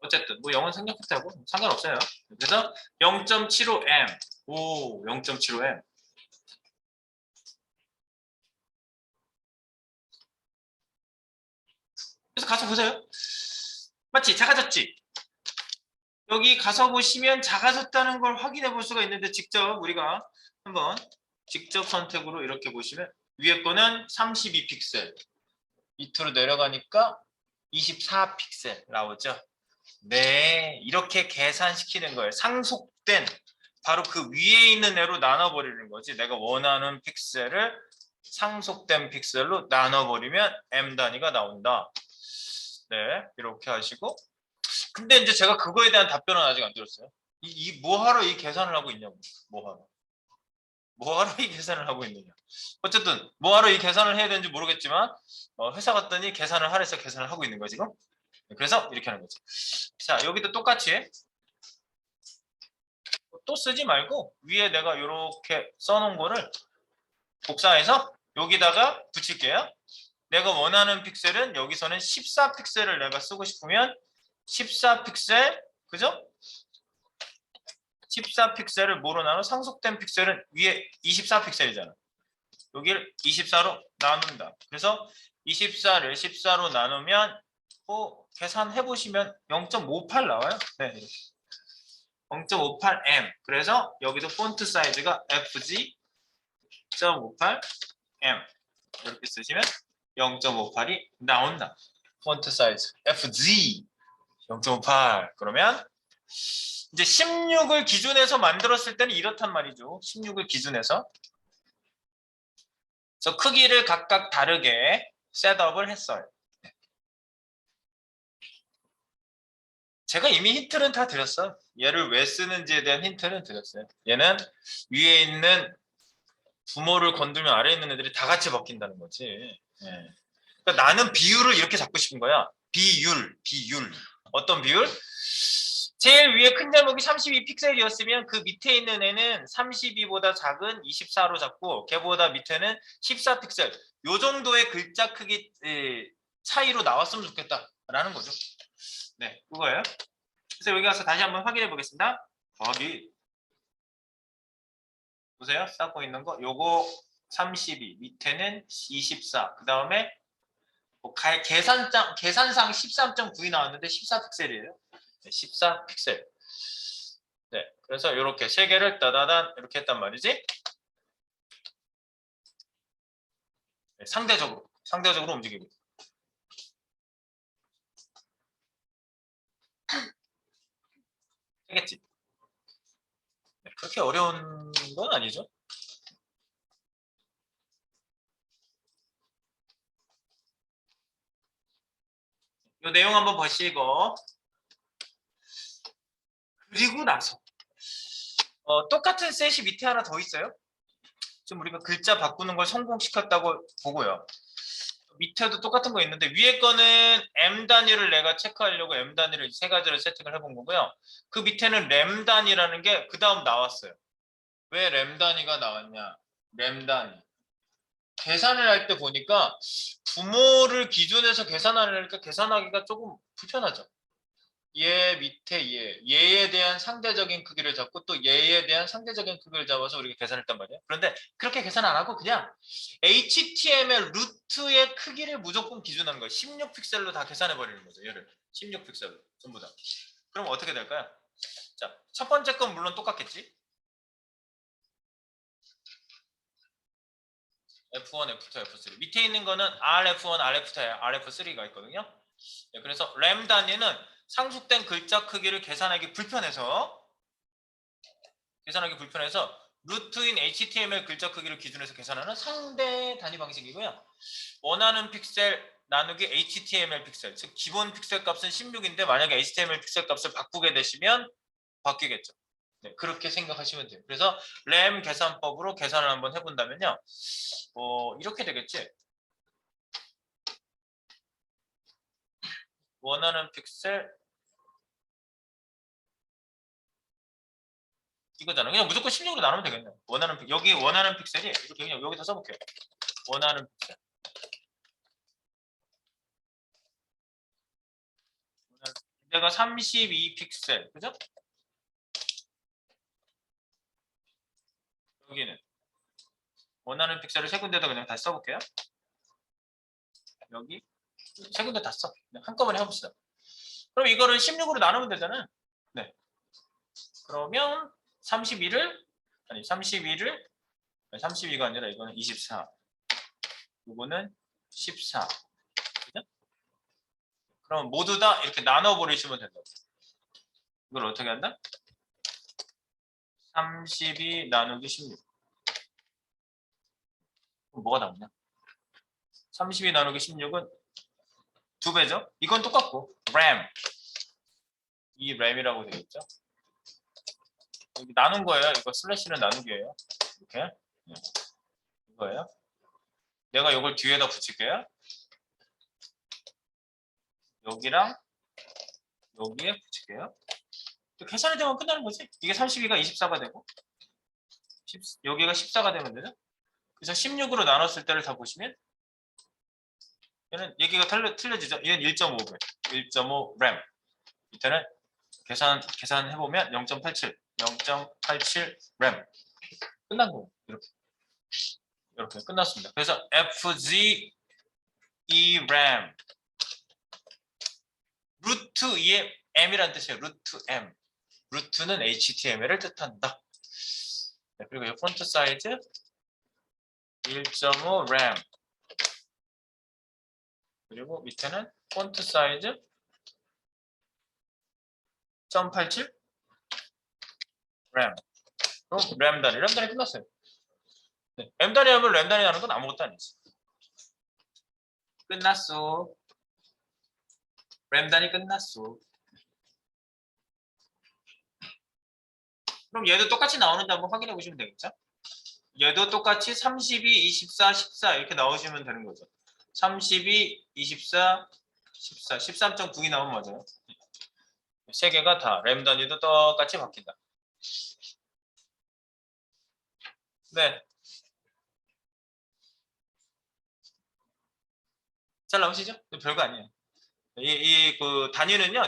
어쨌든 뭐 0은 생략해도 되고 상관없어요. 그래서 0.75m. 오, 0.75m. 그래서 가서 보세요. 맞지? 작아졌지? 여기 가서 보시면 작아졌다는 걸 확인해 볼 수가 있는데 직접 우리가 한번 직접 선택으로 이렇게 보시면 위에 거는 32픽셀 밑으로 내려가니까 24픽셀 나오죠. 네, 이렇게 계산시키는 거예요. 상속된 바로 그 위에 있는 애로 나눠버리는 거지. 내가 원하는 픽셀을 상속된 픽셀로 나눠버리면 m 단위가 나온다. 네, 이렇게 하시고 근데 이제 제가 그거에 대한 답변은 아직 안 들었어요. 뭐하러 이 계산을 하고 있냐고. 뭐하러 이 계산을 하고 있느냐. 어쨌든 뭐하러 이 계산을 해야 되는지 모르겠지만 회사 갔더니 계산을 하래서 계산을 하고 있는 거야 지금. 그래서 이렇게 하는 거지. 자, 여기도 똑같이 또 쓰지 말고 위에 내가 이렇게 써놓은 거를 복사해서 여기다가 붙일게요. 내가 원하는 픽셀은 여기서는 14픽셀을 내가 쓰고 싶으면 14픽셀, 그죠? 14픽셀을 뭐로 나눠? 상속된 픽셀은 위에 24픽셀이잖아. 여기를 24로 나눈다. 그래서 24를 14로 나누면 계산해 보시면 0.58 나와요. 네, 0.58m. 그래서 여기도 폰트 사이즈가 FG.58m 이렇게 쓰시면 0.58이 나온다. 폰트 사이즈 FG 0.58. 그러면 이제 16을 기준에서 만들었을 때는 이렇단 말이죠. 16을 기준에서. 그래서 크기를 각각 다르게 셋업을 했어요. 제가 이미 힌트는 다 드렸어요. 얘를 왜 쓰는지에 대한 힌트는 드렸어요. 얘는 위에 있는 부모를 건들면 아래에 있는 애들이 다 같이 바뀐다는 거지. 네. 그러니까 나는 비율을 이렇게 잡고 싶은 거야. 비율. 어떤 비율? 제일 위에 큰 제목이 32픽셀이었으면 그 밑에 있는 애는 32보다 작은 24로 잡고 걔보다 밑에는 14픽셀. 요 정도의 글자 크기 차이로 나왔으면 좋겠다라는 거죠. 네, 그거예요. 그래서 여기 가서 다시 한번 확인해 보겠습니다. 거기 보세요. 쌓고 있는 거. 요거 32, 밑에는 24. 그 다음에 계산상 13.9이 나왔는데 14픽셀이에요. 네, 14픽셀. 네, 그래서 이렇게 세 개를 따다단 이렇게 했단 말이지. 네, 상대적으로 움직이고. 되겠지? 네, 그렇게 어려운 건 아니죠. 이 내용 한번 보시고 그리고 나서 똑같은 셋이 밑에 하나 더 있어요. 지금 우리가 글자 바꾸는 걸 성공시켰다고 보고요. 밑에도 똑같은 거 있는데 위에 거는 M 단위를 내가 체크하려고 M 단위를 세 가지를 세팅을 해본 거고요. 그 밑에는 램 단위라는 게 그 다음 나왔어요. 왜 램 단위가 나왔냐? 램 단위. 계산을 할 때 보니까 부모를 기준해서 계산하려니까 계산하기가 조금 불편하죠. 얘 밑에 얘에 대한 상대적인 크기를 잡고 또 얘에 대한 상대적인 크기를 잡아서 우리가 계산했단 말이야. 그런데 그렇게 계산 안 하고 그냥 HTML 루트의 크기를 무조건 기준한 거예요. 16픽셀로 다 계산해 버리는 거죠. 얘를 16픽셀로 전부 다. 그럼 어떻게 될까요? 자, 첫 번째 건 물론 똑같겠지. F1, F2, F3. 밑에 있는 거는 RF1, RF2, RF3가 있거든요. 네, 그래서 램 단위는 상속된 글자 크기를 계산하기 불편해서 루트인 HTML 글자 크기를 기준해서 계산하는 상대 단위 방식이고요. 원하는 픽셀 나누기 HTML 픽셀, 즉 기본 픽셀 값은 16인데 만약에 HTML 픽셀 값을 바꾸게 되시면 바뀌겠죠. 네, 그렇게 생각하시면 돼요. 그래서 램 계산법으로 계산을 한번 해본다면요. 이렇게 되겠지. 원하는 픽셀 이거잖아. 그냥 무조건 16으로 나누면 되겠네. 여기 원하는 픽셀이 이렇게 그냥 여기다 써볼게요. 원하는 픽셀. 내가 32 픽셀, 그죠? 여기는 원하는 픽셀을 세 군데다 그냥 다시 써볼게요. 여기 세 군데 다 써. 한꺼번에 해봅시다. 그럼 이거를 16으로 나누면 되잖아요. 네. 그러면 32를 32가 아니라 이거는 24. 이거는 14. 그죠? 그럼 모두 다 이렇게 나눠버리시면 된다고. 이걸 어떻게 한다? 32 나누기 16. 그럼 뭐가 남냐? 32 나누기 16은 2배죠? 이건 똑같고 램. 이 램이라고 되어 있죠? 여기 나눈 거예요. 이거 슬래시는 나누기예요. 이렇게. 네. 이거예요. 내가 이걸 뒤에다 붙일게요. 여기랑 여기에 붙일게요. 계산이 되면 끝나는 거지. 이게 32가 24가 되고 여기가 14가 되면 되죠. 그래서 16으로 나눴을 때를 다 보시면 얘는 얘기가 틀려지죠. 얘는 1.5배, 1.5 램. 밑에는 계산해보면 0.87, 0.87 램. 끝난 거예요. 이렇게 끝났습니다. 그래서 FZ E 램 루트 2의 M이라는 뜻이에요. 루트 M. 루트는 HTML을 뜻한다. 네, 그리고 이 폰트 사이즈 1.5 램. 그리고 밑에는 폰트 사이즈 0.87 램. 그럼 램 단위 끝났어요. 네, M 단위 하면 램 단위 하는 건 아무것도 아니지. 끝났어. 램 단위 끝났어. 그럼 얘도 똑같이 나오는데 한번 확인해 보시면 되겠죠? 얘도 똑같이 32, 24, 14 이렇게 나오시면 되는 거죠. 32, 24, 14, 13.9이 나오면 맞아요. 세 개가 다 램 단위도 똑같이 바뀐다. 네. 잘 나오시죠? 별거 아니에요. 그 단위는요,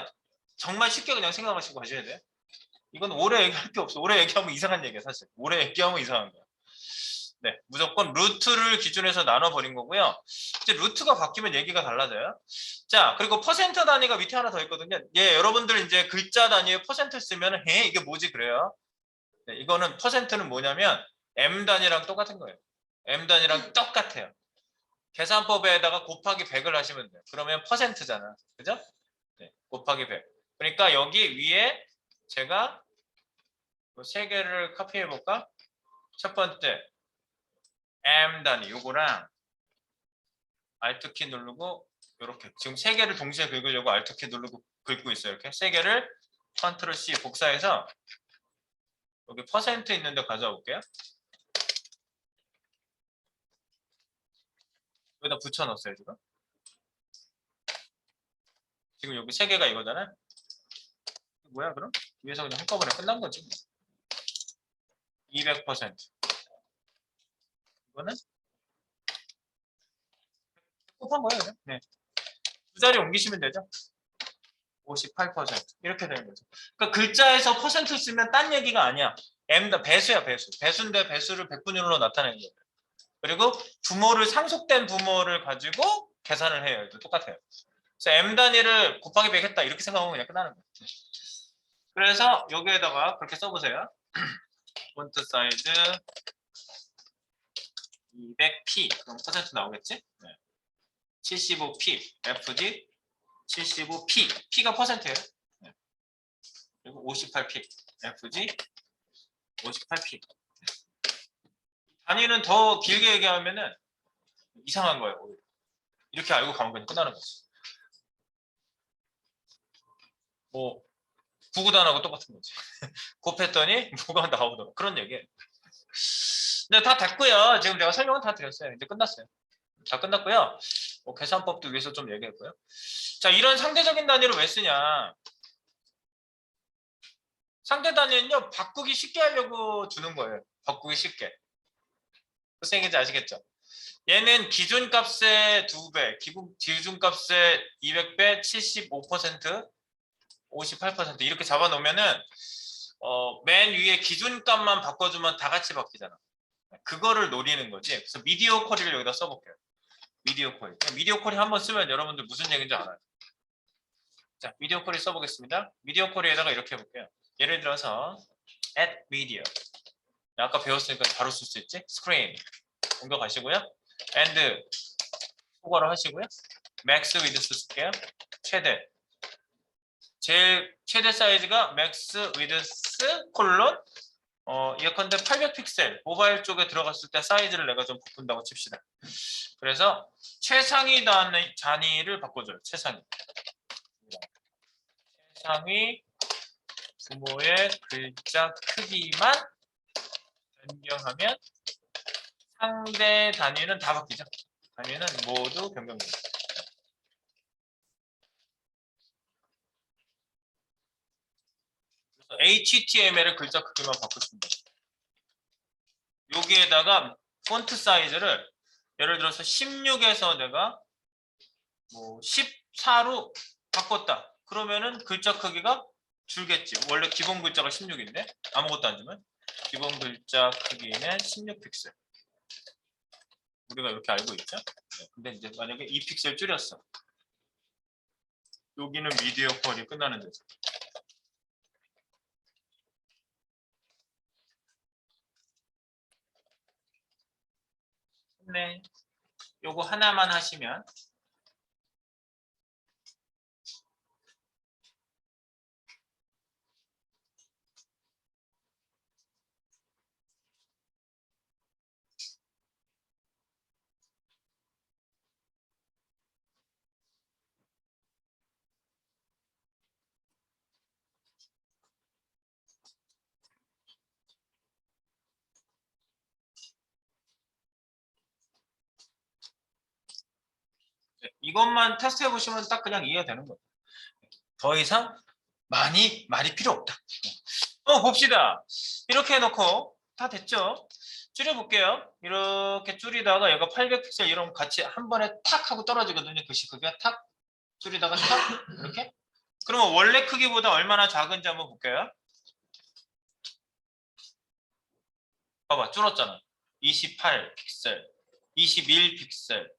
정말 쉽게 그냥 생각하시고 하셔야 돼요. 이건 오래 얘기할 게 없어. 오래 얘기하면 이상한 얘기야, 사실. 오래 얘기하면 이상한 거야. 네, 무조건 루트를 기준해서 나눠버린 거고요. 이제 루트가 바뀌면 얘기가 달라져요. 자, 그리고 퍼센트 단위가 밑에 하나 더 있거든요. 예, 여러분들 이제 글자 단위에 퍼센트 쓰면 이게 뭐지 그래요. 네, 이거는 퍼센트는 뭐냐면 M 단위랑 똑같은 거예요. M 단위랑 똑같아요. 계산법에다가 곱하기 100을 하시면 돼요. 그러면 퍼센트잖아. 그죠? 네, 곱하기 100. 그러니까 여기 위에 제가 세 개를 카피해 볼까? 첫 번째 M 단위 요거랑 Alt키 누르고 이렇게 지금 세 개를 동시에 긁으려고 Alt키 누르고 긁고 있어요. 이렇게 세 개를 Ctrl C 복사해서 여기 퍼센트 있는 데 가져와 볼게요. 여기다 붙여 넣었어요, 지금 여기 세 개가 이거잖아요. 뭐야 그럼? 위에서 그냥 한꺼번에 끝난 거지. 200%. 이거는 곱한 거예요. 그냥. 네. 두 자리 옮기시면 되죠. 58% 이렇게 되는 거죠. 그러니까 글자에서 퍼센트 쓰면 딴 얘기가 아니야. M다 배수야 배수. 배수인데 배수를 백분율로 나타내는 거예요. 그리고 상속된 부모를 가지고 계산을 해요. 똑같아요. 그래서 M 단위를 곱하기 100 했다 이렇게 생각하면 그냥 끝나는 거예요. 그래서 여기에다가 그렇게 써보세요. 폰트 사이즈 200p 그럼 퍼센트 나오겠지? 네. 75p FG 75p p가 퍼센트예요. 네. 그리고 58p FG 58p 단위는 더 길게 얘기하면은 이상한 거예요. 이렇게 알고 가면 그냥 끝나는 거지. 뭐 구구단하고 똑같은 거지. 곱했더니 뭐가 나오더라. 그런 얘기예요. 네, 다 됐고요. 지금 내가 설명은 다 드렸어요. 이제 끝났어요. 다 끝났고요. 계산법도 위해서 좀 얘기했고요. 자, 이런 상대적인 단위를 왜 쓰냐? 상대 단위는요, 바꾸기 쉽게 하려고 주는 거예요. 바꾸기 쉽게. 무슨 얘기인지 아시겠죠? 얘는 기준값의 2배, 기준값의 200배, 75%, 58% 이렇게 잡아놓으면은 맨 위에 기준값만 바꿔주면 다 같이 바뀌잖아. 그거를 노리는 거지. 그래서 미디어 쿼리를 여기다 써볼게요. 미디어 쿼리. 미디어 쿼리 한번 쓰면 여러분들 무슨 얘기인지 알아요. 자, 미디어 쿼리 써보겠습니다. 미디어 쿼리에다가 이렇게 해볼게요. 예를 들어서 add video. 아까 배웠으니까 바로 쓸 수 있지? screen. 공격하시고요. and 초과로 하시고요. max width 쓸게요. 최대. 제일 최대 사이즈가 max width 콜론 예컨대 800픽셀 모바일 쪽에 들어갔을 때 사이즈를 내가 좀 바꾼다고 칩시다. 그래서 최상위 단위를 바꿔줘요. 최상위 부모의 글자 크기만 변경하면 상대 단위는 다 바뀌죠. 단위는 모두 변경됩니다. HTML의 글자 크기만 바꾸십니다. 여기에다가 폰트 사이즈를 예를 들어서 16에서 내가 뭐 14로 바꿨다. 그러면은 글자 크기가 줄겠지. 원래 기본 글자가 16인데 아무것도 안 주면 기본 글자 크기는 16픽셀. 우리가 이렇게 알고 있죠. 네, 근데 이제 만약에 2픽셀 줄였어. 여기는 미디어 퀄이 끝나는 데죠. 네, 요거 하나만 하시면 이것만 테스트해 보시면 딱 그냥 이해가 되는 거예요. 더 이상 말이 필요 없다. 봅시다. 이렇게 해놓고 다 됐죠? 줄여볼게요. 이렇게 줄이다가 얘가 800픽셀 이런 같이 한 번에 탁 하고 떨어지거든요. 글씨 크기가 탁 줄이다가 탁 이렇게. 그러면 원래 크기보다 얼마나 작은지 한번 볼게요. 봐봐, 줄었잖아. 28픽셀, 21픽셀,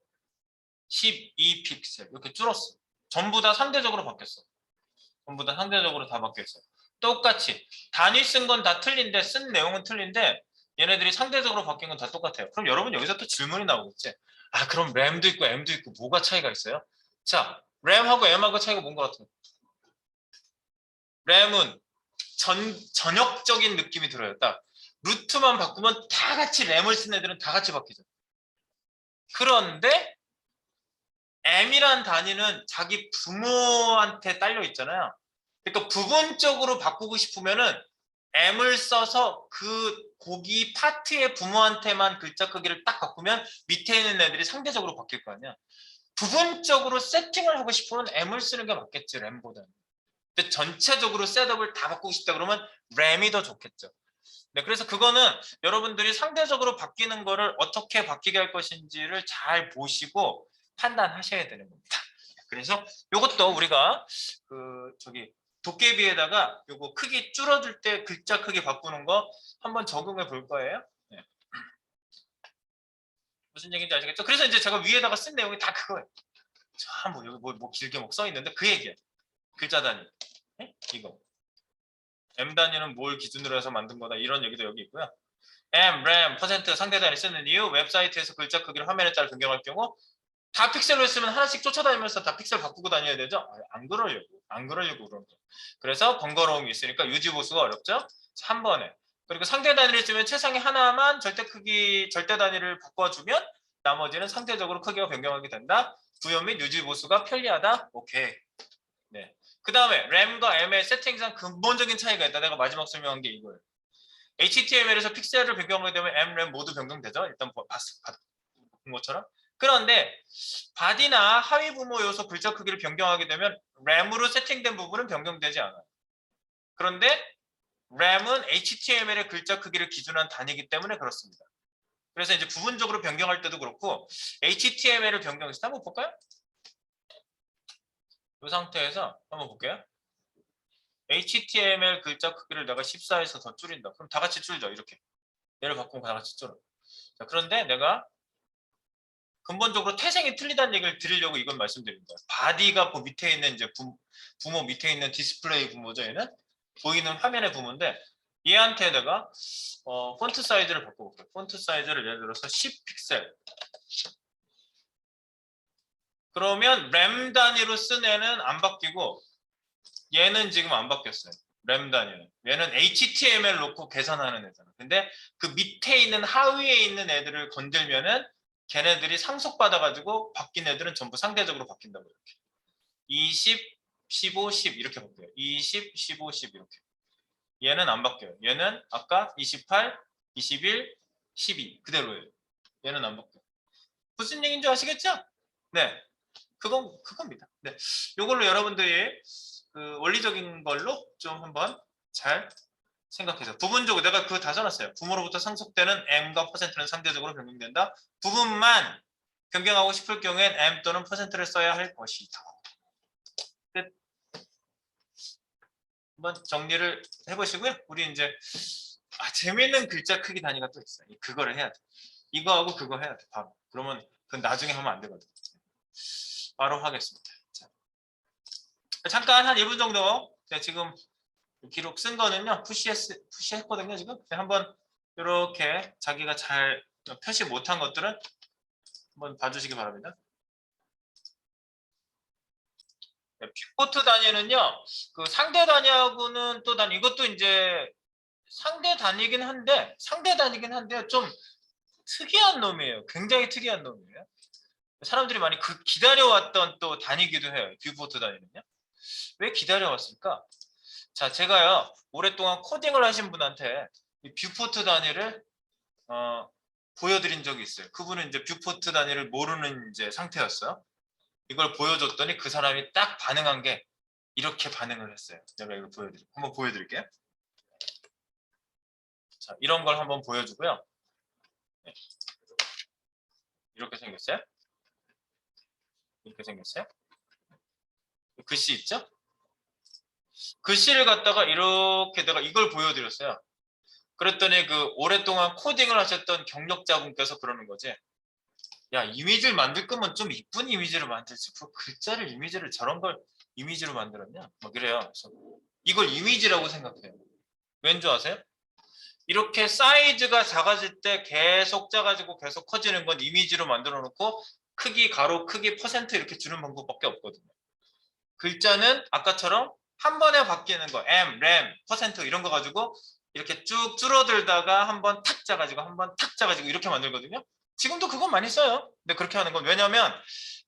12픽셀 이렇게 줄었어. 전부 다 상대적으로 바뀌었어. 전부 다 상대적으로 다 바뀌었어. 똑같이 단위 쓴 건 다 틀린데 쓴 내용은 틀린데 얘네들이 상대적으로 바뀐 건 다 똑같아요. 그럼 여러분 여기서 또 질문이 나오겠지. 아 그럼 램도 있고 M도 있고 뭐가 차이가 있어요? 자, 램하고 M하고 차이가 뭔 것 같아요? 램은 전역적인 느낌이 들어요. 딱 루트만 바꾸면 다 같이 램을 쓴 애들은 다 같이 바뀌죠. 그런데 M이란 단위는 자기 부모한테 딸려 있잖아요. 그러니까 부분적으로 바꾸고 싶으면은 M을 써서 그 고기 파트의 부모한테만 글자 크기를 딱 바꾸면 밑에 있는 애들이 상대적으로 바뀔 거 아니야. 부분적으로 세팅을 하고 싶으면 M을 쓰는 게 맞겠지, 램보다는. 근데 전체적으로 셋업을 다 바꾸고 싶다 그러면 램이 더 좋겠죠. 네, 그래서 그거는 여러분들이 상대적으로 바뀌는 거를 어떻게 바뀌게 할 것인지를 잘 보시고 판단하셔야 되는 겁니다. 그래서 이것도 우리가 도깨비에다가 요거 크기 줄어들 때 글자 크기 바꾸는 거 한번 적용해 볼 거예요. 네. 무슨 얘기인지 아시겠죠? 그래서 이제 제가 위에다가 쓴 내용이 다 그거예요. 참 뭐 여기 뭐 길게 뭐 써 있는데 그 얘기야. 글자 단위. 네? 이거. M 단위는 뭘 기준으로 해서 만든 거다 이런 얘기도 여기 있고요. M, RAM, 퍼센트 상대 단위 쓰는 이유 웹사이트에서 글자 크기를 화면에 따라 변경할 경우 다 픽셀로 했으면 하나씩 쫓아다니면서 다 픽셀 바꾸고 다녀야 되죠? 안 그러려고 그런 거. 그래서 번거로움이 있으니까 유지 보수가 어렵죠? 한 번에. 그리고 상대 단위를 쓰면 최상위 하나만 절대 크기, 절대 단위를 바꿔주면 나머지는 상대적으로 크기가 변경하게 된다. 구현 및 유지 보수가 편리하다. 오케이. 네. 그 다음에 램과 M의 세팅상 근본적인 차이가 있다. 내가 마지막 설명한 게 이거예요. HTML에서 픽셀을 변경하게 되면 M, 램 모두 변경되죠. 일단 본 것처럼. 그런데 바디나 하위 부모 요소 글자 크기를 변경하게 되면 램으로 세팅된 부분은 변경되지 않아요. 그런데 램은 HTML의 글자 크기를 기준한 단위이기 때문에 그렇습니다. 그래서 이제 부분적으로 변경할 때도 그렇고 HTML을 변경해서 한번 볼까요? 이 상태에서 한번 볼게요. HTML 글자 크기를 내가 14에서 더 줄인다. 그럼 다 같이 줄죠. 이렇게. 얘를 바꾸면 다 같이 줄어. 자, 그런데 내가 근본적으로 태생이 틀리다는 얘기를 드리려고 이건 말씀드립니다. 바디가 그 밑에 있는 이제 부모 밑에 있는 디스플레이 부모죠. 얘는 보이는 화면의 부모인데 얘한테 내가 폰트 사이즈를 바꿔볼게요. 폰트 사이즈를 예를 들어서 10픽셀. 그러면 램 단위로 쓴 애는 안 바뀌고 얘는 지금 안 바뀌었어요. 램 단위는. 얘는 HTML 놓고 계산하는 애잖아. 근데 그 밑에 있는 하위에 있는 애들을 건들면은 걔네들이 상속받아가지고 바뀐 애들은 전부 상대적으로 바뀐다고 이렇게. 20, 15, 10 이렇게 바뀌어요. 20, 15, 10 이렇게. 얘는 안 바뀌어요. 얘는 아까 28, 21, 12 그대로예요. 얘는 안 바뀌어요. 무슨 얘기인 줄 아시겠죠? 네. 그겁니다. 네. 요걸로 여러분들이 그 원리적인 걸로 좀 한번 잘 생각해서 부분적으로 내가 그거 다 써놨어요. 부모로부터 상속되는 M과 퍼센트는 상대적으로 변경된다. 부분만 변경하고 싶을 경우엔 M 또는 퍼센트를 써야 할 것이다. 끝. 한번 정리를 해보시고요. 우리 이제 재미있는 글자 크기 단위가 또 있어요. 그거를 해야 돼. 이거하고 그거 해야 돼. 바로. 그러면 그건 나중에 하면 안 되거든. 바로 하겠습니다. 자. 잠깐 한 1분 정도 지금 기록 쓴 거는요. 푸시했거든요. 지금 한번 이렇게 자기가 잘 표시 못한 것들은 한번 봐주시기 바랍니다. 네, 빅포트 단위는요. 그 상대 단위하고는 또 단위 이것도 이제 상대 단위긴 한데 좀 특이한 놈이에요. 굉장히 특이한 놈이에요. 사람들이 많이 기다려왔던 또 단위기도 해요. 뷰포트 단위는요. 왜 기다려왔을까? 자, 제가요 오랫동안 코딩을 하신 분한테 이 뷰포트 단위를 보여드린 적이 있어요. 그분은 이제 뷰포트 단위를 모르는 이제 상태였어요. 이걸 보여줬더니 그 사람이 딱 반응한 게 이렇게 반응을 했어요. 제가 이걸 한번 보여드릴게요. 자, 이런 걸 한번 보여주고요. 네. 이렇게 생겼어요. 이렇게 생겼어요. 글씨 있죠? 글씨를 갖다가 이렇게 내가 이걸 보여드렸어요. 그랬더니 그 오랫동안 코딩을 하셨던 경력자분께서 그러는 거지. 야, 이미지를 만들 거면 좀 이쁜 이미지를 만들지. 그 글자를 이미지를 저런 걸 이미지로 만들었냐? 뭐 그래요. 그래서 이걸 이미지라고 생각해요. 왠 줄 아세요? 이렇게 사이즈가 작아질 때 계속 작아지고 계속 커지는 건 이미지로 만들어 놓고 크기, 가로, 크기, 퍼센트 이렇게 주는 방법밖에 없거든요. 글자는 아까처럼 한 번에 바뀌는 거 M, 램, 퍼센트 이런 거 가지고 이렇게 쭉 줄어들다가 한 번 탁 작아지고 한 번 탁 작아지고 이렇게 만들거든요. 지금도 그거 많이 써요. 근데 그렇게 하는 건 왜냐면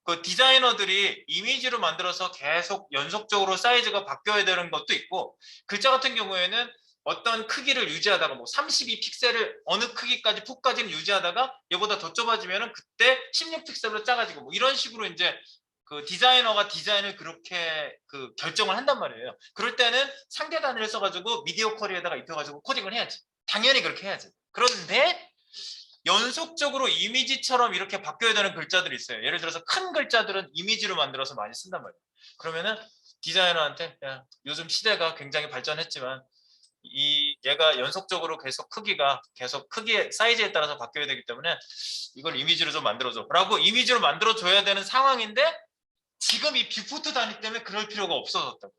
그 디자이너들이 이미지로 만들어서 계속 연속적으로 사이즈가 바뀌어야 되는 것도 있고 글자 같은 경우에는 어떤 크기를 유지하다가 뭐 32픽셀을 어느 크기까지 폭까지는 유지하다가 얘보다 더 좁아지면은 그때 16픽셀로 작아지고 뭐 이런 식으로 이제 그 디자이너가 디자인을 그렇게 그 결정을 한단 말이에요. 그럴 때는 상대 단위를 써가지고 미디어 쿼리에다가 입혀가지고 코딩을 해야지. 당연히 그렇게 해야지. 그런데 연속적으로 이미지처럼 이렇게 바뀌어야 되는 글자들이 있어요. 예를 들어서 큰 글자들은 이미지로 만들어서 많이 쓴단 말이에요. 그러면은 디자이너한테 야, 요즘 시대가 굉장히 발전했지만 얘가 연속적으로 계속 크기의 사이즈에 따라서 바뀌어야 되기 때문에 이걸 이미지로 좀 만들어줘 라고 이미지로 만들어줘야 되는 상황인데 지금 이 뷰포트 단위 때문에 그럴 필요가 없어졌다고.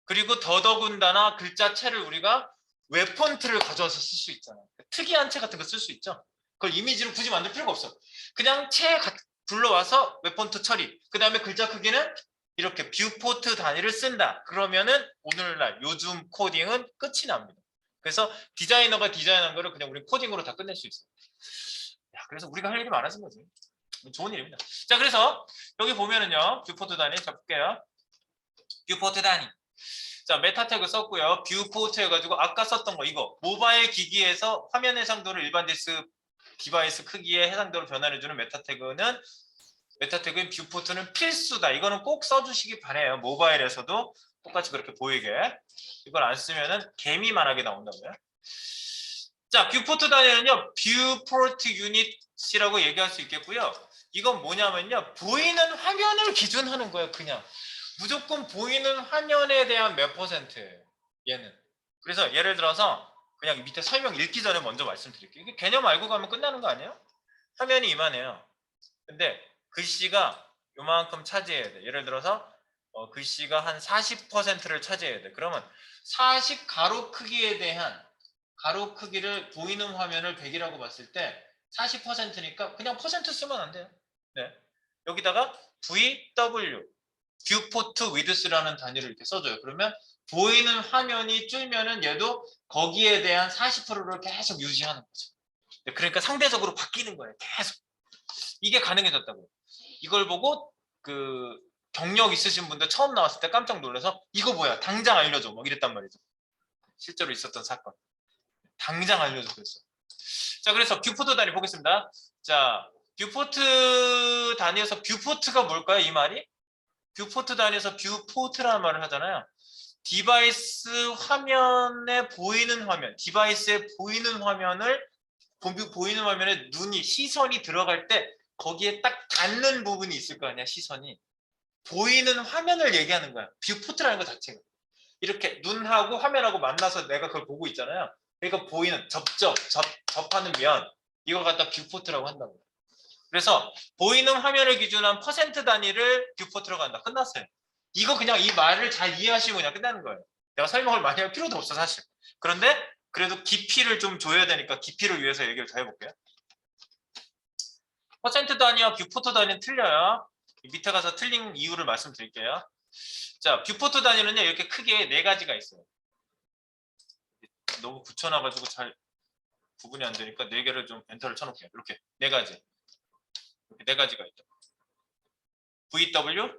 그리고 더더군다나 글자체를 우리가 웹폰트를 가져와서 쓸 수 있잖아요. 특이한 체 같은 거 쓸 수 있죠. 그걸 이미지로 굳이 만들 필요가 없어. 그냥 불러와서 웹폰트 처리. 그 다음에 글자 크기는 이렇게 뷰포트 단위를 쓴다. 그러면은 오늘날 요즘 코딩은 끝이 납니다. 그래서 디자이너가 디자인한 거를 그냥 우리 코딩으로 다 끝낼 수 있어요. 야, 그래서 우리가 할 일이 많아진 거지. 좋은 일입니다. 자, 그래서 여기 보면은요, 뷰포트 단위 잡을게요. 뷰포트 단위. 자, 메타 태그 썼고요. 뷰포트 해가지고 아까 썼던 거 이거 모바일 기기에서 화면 해상도를 일반 디바이스 크기의 해상도로 변환해주는 메타 태그인 뷰포트는 필수다. 이거는 꼭 써주시기 바래요. 모바일에서도 똑같이 그렇게 보이게. 이걸 안 쓰면은 개미만하게 나온다고요. 자, 뷰포트 단위는요, 뷰포트 유닛이라고 얘기할 수 있겠고요. 이건 뭐냐면요, 보이는 화면을 기준하는 거예요. 그냥 무조건 보이는 화면에 대한 몇 %예요. 얘는. 그래서 예를 들어서 그냥 밑에 설명 읽기 전에 먼저 말씀드릴게요. 이게 개념 알고 가면 끝나는 거 아니에요? 화면이 이만해요. 근데 글씨가 요만큼 차지해야 돼. 예를 들어서 글씨가 한 40%를 차지해야 돼. 그러면 40 가로 크기에 대한 가로 크기를 보이는 화면을 100이라고 봤을 때 40%니까 그냥 퍼센트 쓰면 안 돼요. 네. 여기다가 VW 뷰포트 위드스라는 단위를 이렇게 써줘요. 그러면 보이는 화면이 줄면은 얘도 거기에 대한 40%를 계속 유지하는 거죠. 그러니까 상대적으로 바뀌는 거예요. 계속. 이게 가능해졌다고요. 이걸 보고 그 경력 있으신 분들 처음 나왔을 때 깜짝 놀라서 이거 뭐야? 당장 알려줘. 막 이랬단 말이죠. 실제로 있었던 사건. 당장 알려줘 그랬어. 자, 그래서 뷰포트 단위 보겠습니다. 자, 뷰포트 단위에서 뷰포트가 뭘까요? 이 말이? 뷰포트 단위에서 뷰포트라는 말을 하잖아요. 디바이스 화면에 보이는 화면, 디바이스에 보이는 화면을 보이는 화면에 시선이 들어갈 때 거기에 딱 닿는 부분이 있을 거 아니야, 시선이. 보이는 화면을 얘기하는 거야. 뷰포트라는 것 자체가. 이렇게 눈하고 화면하고 만나서 내가 그걸 보고 있잖아요. 그러니까 보이는 접하는 면 이걸 갖다 뷰포트라고 한다고. 그래서 보이는 화면을 기준한 퍼센트 단위를 뷰포트라고 한다. 끝났어요. 이거 그냥 이 말을 잘 이해하시고 그냥 끝나는 거예요. 내가 설명을 많이 할 필요도 없어 사실. 그런데 그래도 깊이를 좀 줘야 되니까 깊이를 위해서 얘기를 더 해볼게요. 퍼센트 단위와 뷰포트 단위는 틀려요. 밑에 가서 틀린 이유를 말씀드릴게요. 자, 뷰포트 단위는요 이렇게 크게 4가지가 있어요. 너무 붙여놔가지고 잘 구분이 안 되니까 4개를 좀 엔터를 쳐놓을게요. 이렇게 4가지. 이렇게 4가지가 있죠. VW,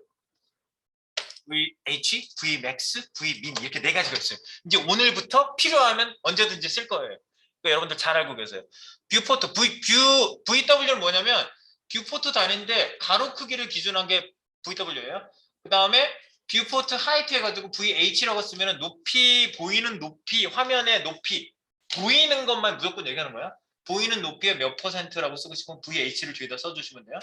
VH, Vmax, Vmin 이렇게 4가지가 있어요. 이제 오늘부터 필요하면 언제든지 쓸 거예요. 그러니까 여러분들 잘 알고 계세요. 뷰포트, VW는 뭐냐면 뷰포트 단위인데 가로 크기를 기준한 게 VW예요. 그 다음에 뷰포트 하이트 해가지고 VH라고 쓰면 높이, 보이는 높이, 화면의 높이 보이는 것만 무조건 얘기하는 거야. 보이는 높이의 몇 %라고 쓰고 싶으면 VH를 뒤에다 써주시면 돼요.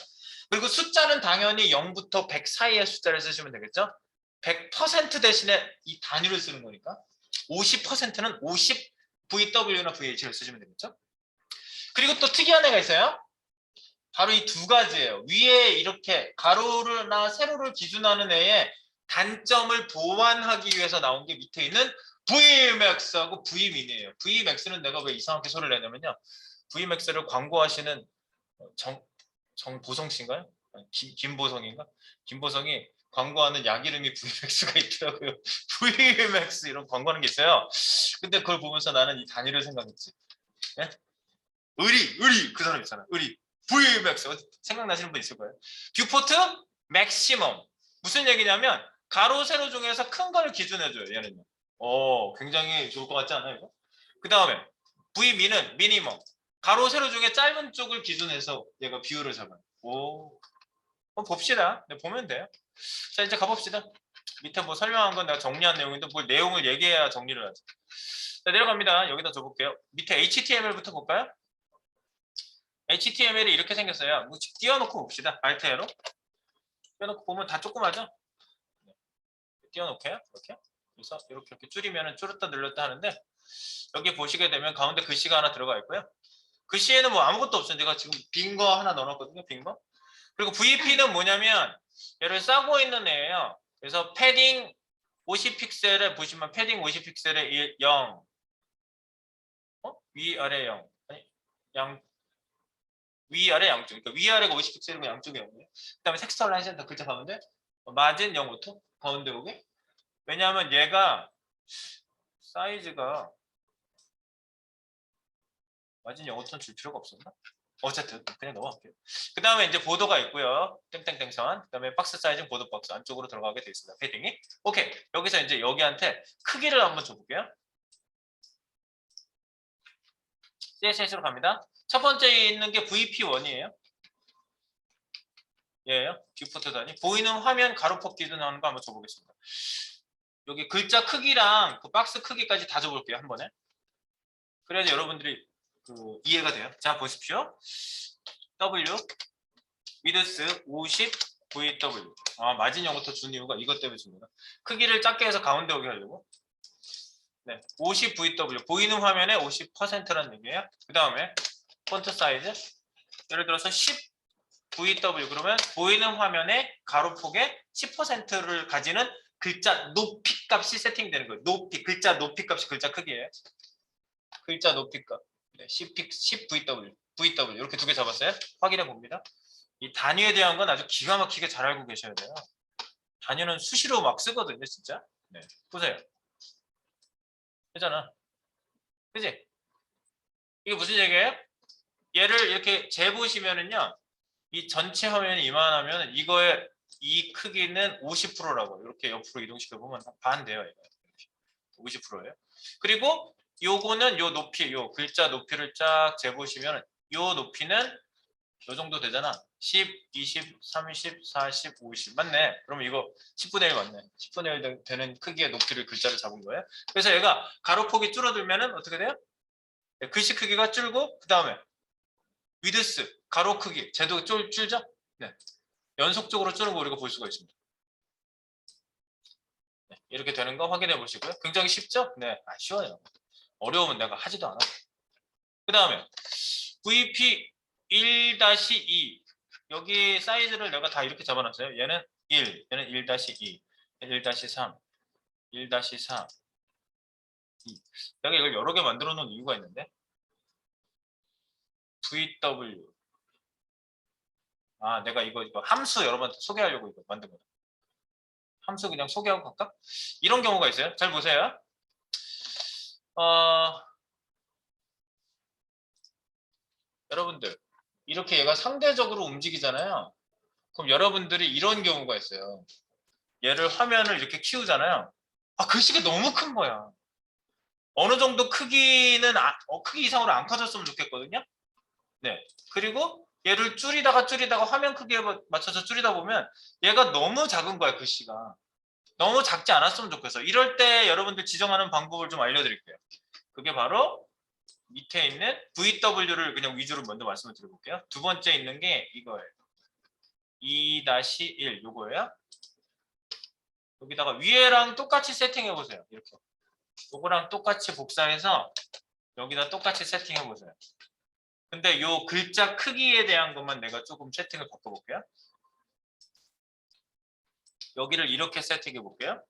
그리고 숫자는 당연히 0부터 100 사이의 숫자를 쓰시면 되겠죠. 100% 대신에 이 단위를 쓰는 거니까 50%는 50 VW나 VH를 쓰시면 되겠죠. 그리고 또 특이한 애가 있어요. 바로 이 2가지예요. 위에 이렇게 가로나 세로를 기준하는 애에 단점을 보완하기 위해서 나온 게 밑에 있는 Vmax하고 Vmin이에요. Vmax는 내가 왜 이상하게 소리를 내냐면요. Vmax를 광고하시는 정보성 씨인가요? 김보성인가? 김보성이 광고하는 약 이름이 Vmax가 있더라고요. Vmax 이런 광고하는 게 있어요. 근데 그걸 보면서 나는 이 단위를 생각했지. 네? 의리 그 사람 있잖아. 의리. Vmax 생각나시는 분 있을 거예요. 뷰포트 맥시멈 무슨 얘기냐면 가로 세로 중에서 큰 걸 기준해줘요. 얘는요. 굉장히 좋을 것 같지 않아요? 이거? 그 다음에 V민은 미니멈 가로 세로 중에 짧은 쪽을 기준해서 얘가 비율을 잡아요. 한번 봅시다. 네, 보면 돼요. 자, 이제 가봅시다. 밑에 뭐 설명한 건 내가 정리한 내용인데 뭘 내용을 얘기해야 정리를 하지. 자, 내려갑니다. 여기다 줘볼게요. 밑에 HTML부터 볼까요? HTML이 이렇게 생겼어요. 뭐 띄워놓고 봅시다. 알트에로 띄워놓고 보면 다 조그마죠? 띄워놓게요. 이렇게. 그래서 이렇게 줄이면 줄였다 늘렸다 하는데 여기 보시게 되면 가운데 글씨가 하나 들어가 있고요. 글씨에는 뭐 아무것도 없어요. 제가 지금 빈 거 하나 넣어놨거든요. 빈 거. 그리고 VP는 뭐냐면 얘를 싸고 있는 애예요. 그래서 패딩 50픽셀에 보시면 패딩 50픽셀에 0 위아래 0. 아니, 위아래 양쪽. 그러니까 위아래가 50픽셀이고 양쪽이 0이에요. 그 다음에 텍스트 라인 센터 글자 가운데 마진 0부터 가운데 오게. 왜냐하면 얘가 사이즈가 마진 0부터는 줄 필요가 없었나? 어쨌든 그냥 넘어갈게요. 그 다음에 이제 보도가 있고요. 땡땡땡선. 그 다음에 박스 사이즈는 보도 박스 안쪽으로 들어가게 되어 있습니다. 패딩이. 오케이. 여기서 이제 여기한테 크기를 한번 줘볼게요. CSS로 갑니다. 첫 번째 있는 게 VP1이에요. 얘예요. 뷰포트 단위. 보이는 화면 가로폭 기준 나오는 거 한번 줘보겠습니다. 여기 글자 크기랑 그 박스 크기까지 다 줘볼게요. 한 번에. 그래야지 여러분들이 그 이해가 돼요. 자, 보십시오. W, 위드스 50, VW. 마진 0부터 준 이유가 이것 때문에 줍니다. 크기를 작게 해서 가운데 오게 하려고. 네, 50 VW. 보이는 화면의 50%라는 얘기예요. 그 다음에 폰트 사이즈. 예를 들어서 10 VW 그러면 보이는 화면의 가로폭의 10%를 가지는 글자 높이 값이 세팅되는 거예요. 높이, 글자 높이 값이 글자 크기예요. 글자 높이 값. 네, 10 VW, VW 이렇게 두 개 잡았어요. 확인해 봅니다. 이 단위에 대한 건 아주 기가 막히게 잘 알고 계셔야 돼요. 단위는 수시로 막 쓰거든요, 진짜. 네, 보세요. 되잖아. 그지? 이게 무슨 얘기예요? 얘를 이렇게 재보시면은요. 이 전체 화면이 이만하면 이거의 이 크기는 50%라고 이렇게 옆으로 이동시켜 보면 반 돼요. 50%예요. 그리고 요거는 요 높이, 요 글자 높이를 쫙 재보시면 요 높이는 요 정도 되잖아. 10, 20, 30, 40, 50 맞네. 그럼 이거 10분의 1 맞네. 10분의 1 되는 크기의 높이를 글자를 잡은 거예요. 그래서 얘가 가로폭이 줄어들면은 어떻게 돼요? 네, 글씨 크기가 줄고 그 다음에 위드스 가로 크기 쟤도 줄죠? 네. 연속적으로 줄는 거 우리가 볼 수가 있습니다. 네, 이렇게 되는 거 확인해 보시고요. 굉장히 쉽죠? 네, 쉬워요. 어려우면 내가 하지도 않아. 그 다음에 VP 1-2 여기 사이즈를 내가 다 이렇게 잡아놨어요. 얘는 1, 얘는 1-2, 1-3, 1-4, 2. 내가 이걸 여러 개 만들어 놓은 이유가 있는데 VW 내가 이거 함수 여러분한테 소개하려고 이거 만든 거다. 함수 그냥 소개하고 갈까? 이런 경우가 있어요. 잘 보세요. 여러분들 이렇게 얘가 상대적으로 움직이잖아요. 그럼 여러분들이 이런 경우가 있어요. 얘를 화면을 이렇게 키우잖아요. 글씨가 너무 큰 거야. 어느 정도 크기는 크기 이상으로 안 커졌으면 좋겠거든요. 네. 그리고 얘를 줄이다가 화면 크기에 맞춰서 줄이다 보면 얘가 너무 작은 거야, 글씨가. 너무 작지 않았으면 좋겠어. 이럴 때 여러분들 지정하는 방법을 좀 알려드릴게요. 그게 바로 밑에 있는 VW를 그냥 위주로 먼저 말씀을 드려볼게요. 두 번째 있는 게 이거예요. 2-1 요거예요. 여기다가 위에랑 똑같이 세팅해 보세요. 이렇게. 요거랑 똑같이 복사해서 여기다 똑같이 세팅해 보세요. 근데 요 글자 크기에 대한 것만 내가 조금 세팅을 바꿔볼게요. 여기를 이렇게 세팅해 볼게요.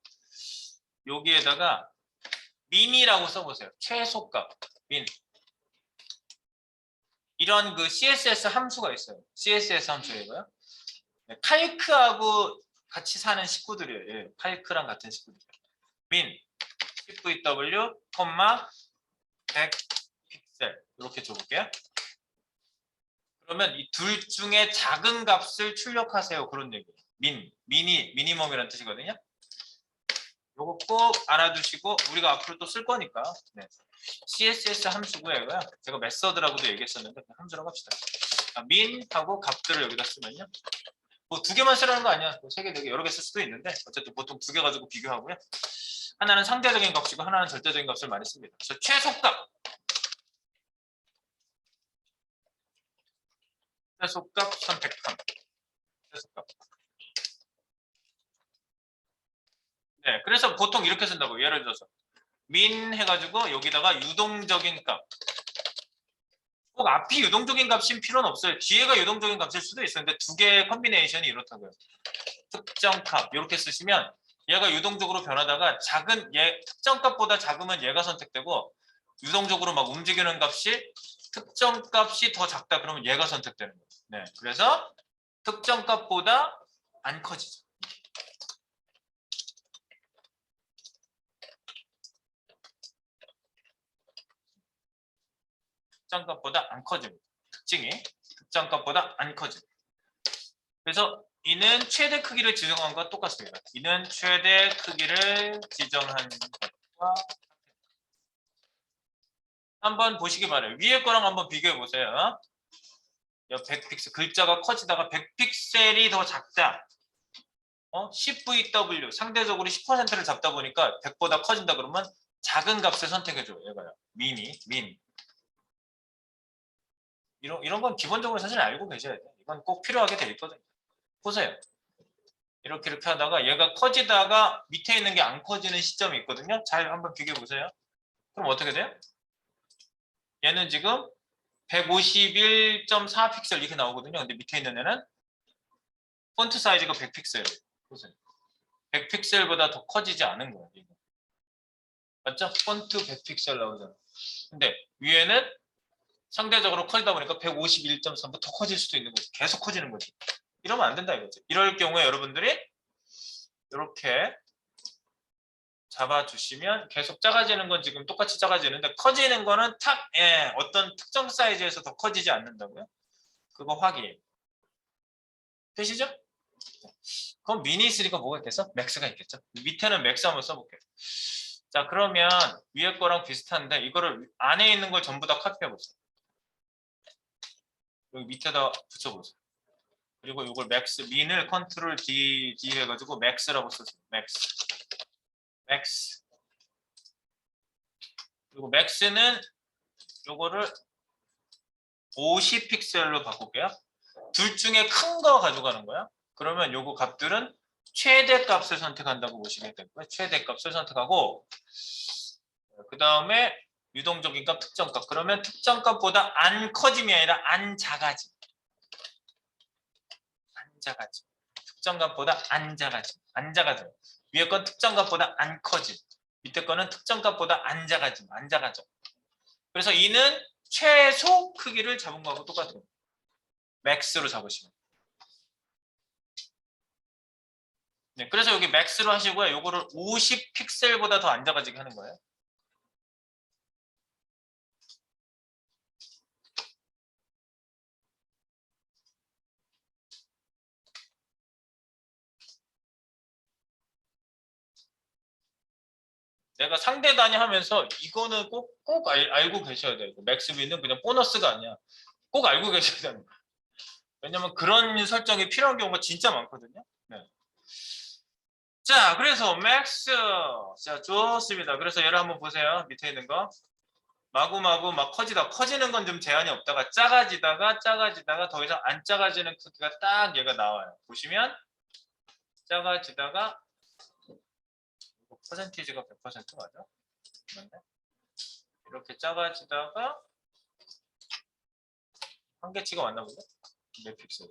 여기에다가 민이라고 써보세요. 최소값 민. 이런 그 CSS 함수가 있어요. CSS 함수예요. 네, 칼크하고 같이 사는 식구들이에요. 예, 칼크랑 같은 식구들. 민 10VW, 100 픽셀 이렇게 줘볼게요. 그러면 이 둘 중에 작은 값을 출력하세요. 그런 얘기예요. 미니멈이라는 뜻이거든요. 요거 꼭 알아두시고 우리가 앞으로 또 쓸 거니까. 네. CSS 함수고요. 제가 메서드라고도 얘기했었는데 함수라고 합시다. 민하고 값들을 여기다 쓰면요. 뭐 두 개만 쓰라는 거 아니야. 뭐 세 개, 네 개 여러 개 쓸 수도 있는데 어쨌든 보통 두 개 가지고 비교하고요. 하나는 상대적인 값이고 하나는 절대적인 값을 많이 씁니다. 그래서 최소값. 최소값 선택함. 최소값. 네, 그래서 보통 이렇게 쓴다고. 예를 들어서 민 해가지고 여기다가 유동적인 값. 꼭 앞이 유동적인 값인 필요는 없어요. 뒤에가 유동적인 값일 수도 있었는데 두 개의 컨비네이션이 이렇다고요. 특정 값 이렇게 쓰시면 얘가 유동적으로 변하다가 특정 값보다 작으면 얘가 선택되고 유동적으로 막 움직이는 값이 특정 값이 더 작다 그러면 얘가 선택되는 거예요. 네, 그래서 특정 값보다 안 커지죠. 특정 값보다 안 커집니다. 특징이 특정 값보다 안 커집니다. 그래서 이는 최대 크기를 지정한 것과 똑같습니다. 이는 최대 크기를 지정한 것과 한번 보시기 바래요. 위에 거랑 한번 비교해 보세요. 100픽셀 글자가 커지다가 100픽셀이 더 작다. 10VW 상대적으로 10%를 잡다 보니까 100보다 커진다 그러면 작은 값을 선택해줘요. 얘가요. 민. 이런 건 기본적으로 사실 알고 계셔야 돼요. 이건 꼭 필요하게 돼 있거든요. 보세요. 이렇게 하다가 얘가 커지다가 밑에 있는 게 안 커지는 시점이 있거든요. 잘 한번 비교해 보세요. 그럼 어떻게 돼요? 얘는 지금 151.4 픽셀 이렇게 나오거든요. 근데 밑에 있는 애는 폰트 사이즈가 100픽셀이에요. 보세요. 100픽셀보다 더 커지지 않은 거예요. 이거. 맞죠? 폰트 100픽셀 나오잖아요. 근데 위에는 상대적으로 커지다 보니까 151.3보다 더 커질 수도 있는 거지. 계속 커지는 거지. 이러면 안 된다 이거지. 이럴 경우에 여러분들이 이렇게 잡아주시면 계속 작아지는 건 지금 똑같이 작아지는데 커지는 거는 어떤 특정 사이즈에서 더 커지지 않는다고요? 그거 확인. 되시죠? 그럼 미니 3가 뭐가 있겠어? 맥스가 있겠죠? 밑에는 맥스 한번 써볼게요. 자, 그러면 위에 거랑 비슷한데 이거를 안에 있는 걸 전부 다 카피해보세요. 여기 밑에다 붙여보세요. 그리고 이걸 맥스, 민을 컨트롤 D 해가지고 맥스라고 쓰세요. 맥스. 그리고 맥스는 요거를 50픽셀로 바꿀게요. 둘 중에 큰 거 가져가는 거야. 그러면 요거 값들은 최대 값을 선택한다고 보시면 되고요. 최대 값을 선택하고 그 다음에 유동적인 값, 특정 값. 그러면 특정 값보다 안 커짐이 아니라 안 작아짐. 안 작아짐. 특정 값보다 안 작아짐. 안 작아짐. 위에 건 특정 값보다 안 커짐. 밑에 거는 특정 값보다 안 작아짐. 안 작아져. 그래서 이는 최소 크기를 잡은 거하고 똑같아요. 맥스로 잡으시면. 네, 그래서 여기 맥스로 하시고요. 요거를 50 픽셀보다 더 안 작아지게 하는 거예요. 내가 상대 단위 하면서 이거는 꼭 알고 계셔야 돼요. 맥스비는 그냥 보너스가 아니야. 꼭 알고 계셔야 되는 거예요. 왜냐면 그런 설정이 필요한 경우가 진짜 많거든요. 네. 자, 그래서 맥스. 자, 좋습니다. 그래서 얘를 한번 보세요. 밑에 있는 거. 마구마구 막 커지는 건 좀 제한이 없다가 작아지다가 더 이상 안 작아지는 크기가 딱 얘가 나와요. 보시면 작아지다가 퍼센티지가 100% 맞아? 맞네. 이렇게 작아지다가 한계치가 왔나 보네. 몇 픽셀?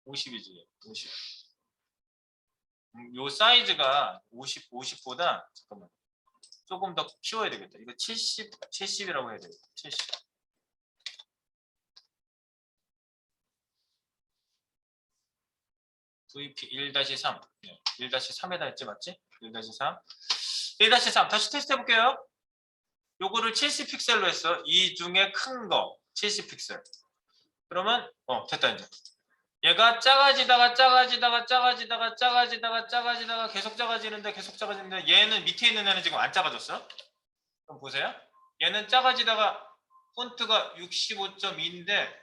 50이지. 50. 요 사이즈가 50보다 잠깐만. 조금 더 키워야 되겠다. 이거 70이라고 해야 되겠다. 70. VP 1-3. 네, 1-3에다 했지 맞지? 1-3. 1-3 다시 테스트 해볼게요. 요거를 70픽셀로 했어. 이 중에 큰 거 70픽셀. 그러면 됐다 이제. 얘가 작아지다가 계속 작아지는데 얘는 밑에 있는 애는 지금 안 작아졌어. 그럼 보세요. 얘는 작아지다가 폰트가 65.2인데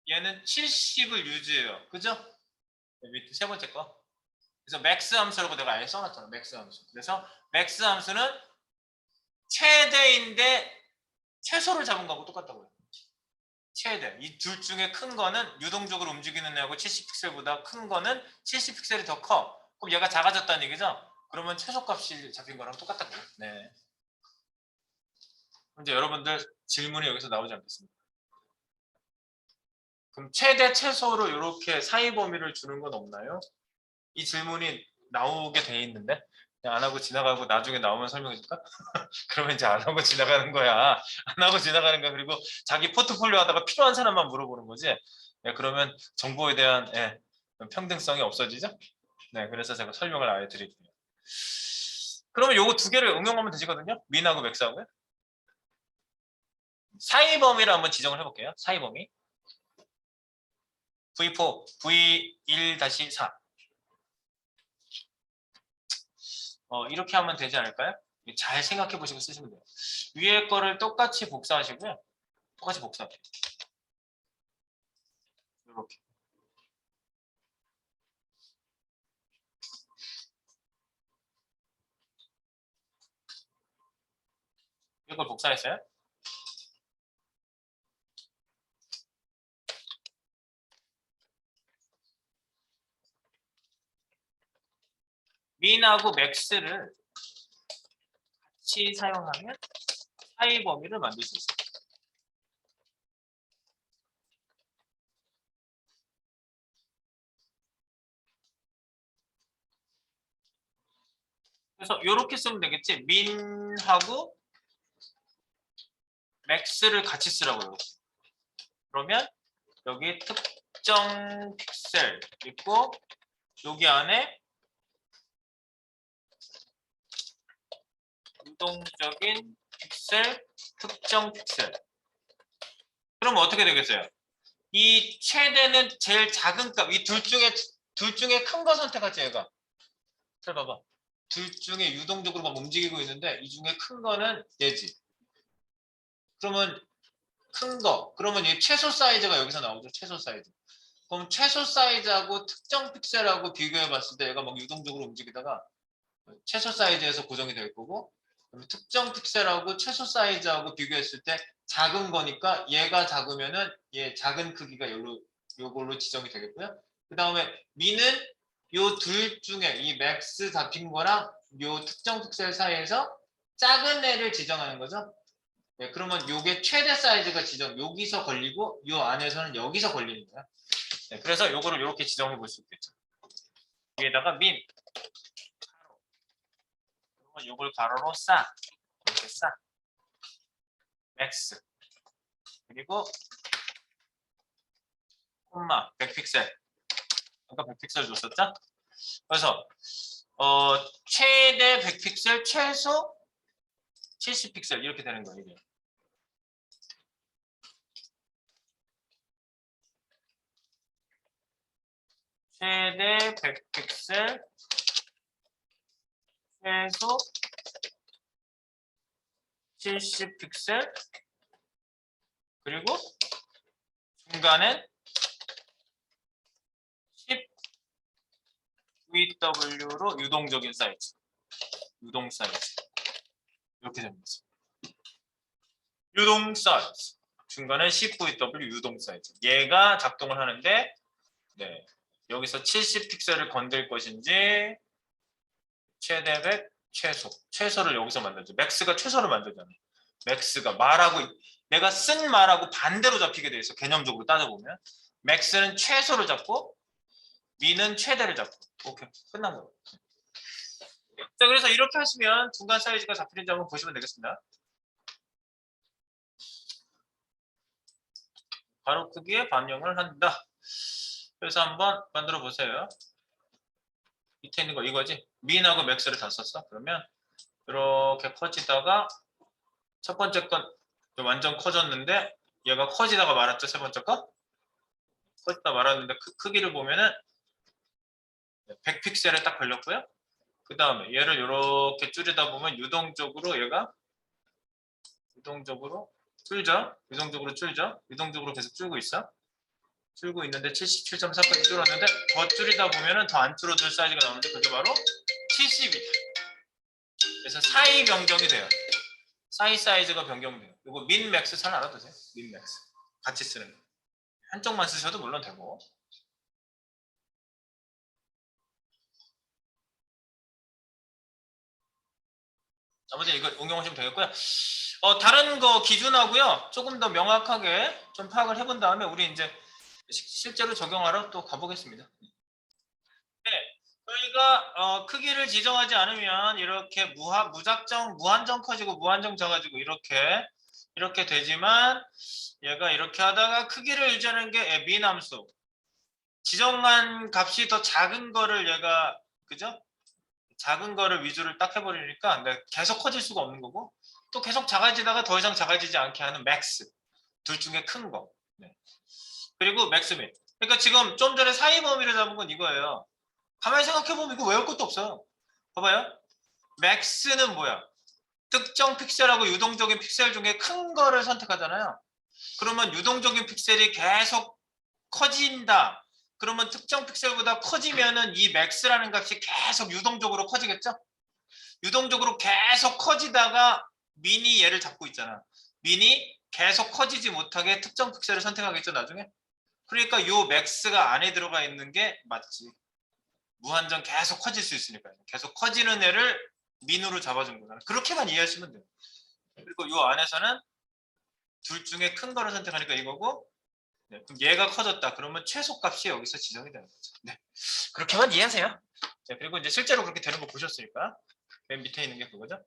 얘는 70을 유지해요. 그죠? 밑에 세 번째 거. 그래서 맥스 함수라고 내가 아예 써놨잖아. 맥스 함수. 그래서 맥스 함수는 최대인데 최소를 잡은 거하고 똑같다고요. 최대. 이 둘 중에 큰 거는 유동적으로 움직이는 애하고 70픽셀보다 큰 거는 70픽셀이 더 커. 그럼 얘가 작아졌다는 얘기죠? 그러면 최소값이 잡힌 거랑 똑같다고요. 네. 이제 여러분들 질문이 여기서 나오지 않겠습니까? 그럼 최대 최소로 이렇게 사이 범위를 주는 건 없나요? 이 질문이 나오게 돼 있는데 그냥 안 하고 지나가고 나중에 나오면 설명해 줄까? 그러면 이제 안 하고 지나가는 거야. 안 하고 지나가는 거야. 그리고 자기 포트폴리오 하다가 필요한 사람만 물어보는 거지. 예, 그러면 정보에 대한 평등성이 없어지죠? 네, 그래서 제가 설명을 아예 드릴게요. 그러면 요거 두 개를 응용하면 되시거든요. 민하고 맥스하고요. 사이 범위를 한번 지정을 해볼게요. 사이 범위. V4, V1-4. 이렇게 하면 되지 않을까요? 잘 생각해 보시고 쓰시면 돼요. 위에 거를 똑같이 복사하시고요. 똑같이 복사할게요. 이렇게. 이걸 복사했어요. 민하고 맥스를 같이 사용하면 사이 범위를 만들 수 있어요. 그래서 이렇게 쓰면 되겠지. 민하고 맥스를 같이 쓰라고요. 그러면 여기 특정 픽셀 있고 여기 안에 유동적인 픽셀, 특정 픽셀. 그럼 어떻게 되겠어요? 이 최대는 제일 작은 값, 이 둘 중에 큰 거 선택하지 얘가. 잘 봐봐. 둘 중에 유동적으로 막 움직이고 있는데 이 중에 큰 거는 얘지. 그러면 큰 거. 그러면 이 최소 사이즈가 여기서 나오죠. 최소 사이즈. 그럼 최소 사이즈하고 특정 픽셀하고 비교해 봤을 때 얘가 막 유동적으로 움직이다가 최소 사이즈에서 고정이 될 거고 특정 픽셀하고 최소 사이즈하고 비교했을 때 작은 거니까 얘가 작으면은 얘 작은 크기가 요걸로 지정이 되겠고요. 그 다음에 미는 요 둘 중에 이 맥스 잡힌 거랑 요 특정 픽셀 사이에서 작은 애를 지정하는 거죠. 네, 그러면 요게 최대 사이즈가 여기서 걸리고 요 안에서는 여기서 걸리는 거야. 네, 그래서 요거를 이렇게 지정해 볼 수 있겠죠. 여기에다가 민 요걸 가로로 싸 이렇게 싸 맥스 그리고 콤마 100픽셀 아까 100픽셀 줬었죠? 그래서 최대 100픽셀 최소 70픽셀 이렇게 되는 거예요. 이게. 최대 100픽셀 최소 70픽셀 그리고 중간엔 10 VW로 유동적인 사이즈 유동 사이즈 이렇게 됩니다. 유동 사이즈 중간에 10 VW 유동 사이즈 얘가 작동을 하는데 네, 여기서 70픽셀을 건들 것인지 최대 100 최소를 여기서 만들죠. 맥스가 최소를 만들잖아요. 맥스가 내가 쓴 말하고 반대로 잡히게 돼 있어. 개념적으로 따져보면 맥스는 최소를 잡고 미는 최대를 잡고 오케이 끝난 거예요. 자 그래서 이렇게 하시면 중간 사이즈가 잡히는지 한번 보시면 되겠습니다. 가로 크기에 반영을 한다. 그래서 한번 만들어 보세요. 밑에 있는 거 이거지. 민하고 맥스를 다 썼어. 그러면 이렇게 커지다가 첫 번째 건 완전 커졌는데 얘가 커지다가 말았죠. 세 번째 거 커지다 말았는데 크기를 보면은 100픽셀에 딱 걸렸고요. 그 다음에 얘를 이렇게 줄이다 보면 유동적으로 얘가 유동적으로 줄죠. 유동적으로 계속 줄고 있어. 줄고 있는데 77.4까지 줄었는데 더 줄이다 보면은 더 안 줄어들 사이즈가 나오는데 그게 바로 70이다. 그래서 사이 변경이 돼요. 사이 사이즈가 변경돼요. 이거 민 맥스 잘 알아두세요. 민 맥스 같이 쓰는 거. 한쪽만 쓰셔도 물론 되고. 아무튼 이거 응용하시면 되겠고요. 다른 거 기준하고요. 조금 더 명확하게 좀 파악을 해본 다음에 우리 이제 실제로 적용하러 또 가보겠습니다. 네. 저희가 크기를 지정하지 않으면 이렇게 무작정 무한정 커지고 무한정 작아지고 이렇게 되지만 얘가 이렇게 하다가 크기를 유지하는 게 미남수. 지정한 값이 더 작은 거를 얘가 그죠? 작은 거를 위주를 딱 해버리니까 계속 커질 수가 없는 거고 또 계속 작아지다가 더 이상 작아지지 않게 하는 맥스. 둘 중에 큰 거. 네. 그리고 맥스민. 그러니까 지금 좀 전에 사이 범위를 잡은 건 이거예요. 가만히 생각해보면 이거 외울 것도 없어요. 봐봐요. 맥스는 뭐야? 특정 픽셀하고 유동적인 픽셀 중에 큰 거를 선택하잖아요. 그러면 유동적인 픽셀이 계속 커진다. 그러면 특정 픽셀보다 커지면은 이 맥스라는 값이 계속 유동적으로 커지겠죠? 유동적으로 계속 커지다가 민이 얘를 잡고 있잖아. 민이 계속 커지지 못하게 특정 픽셀을 선택하겠죠, 나중에? 그러니까 요 맥스가 안에 들어가 있는 게 맞지. 무한정 계속 커질 수 있으니까요. 계속 커지는 애를 민으로 잡아준 거잖아. 그렇게만 이해하시면 돼요. 그리고 요 안에서는 둘 중에 큰 거를 선택하니까 이거고 네, 그럼 얘가 커졌다. 그러면 최소값이 여기서 지정이 되는 거죠. 네, 그렇게만 이해하세요. 자, 그리고 이제 실제로 그렇게 되는 거 보셨으니까 맨 밑에 있는 게 그거죠.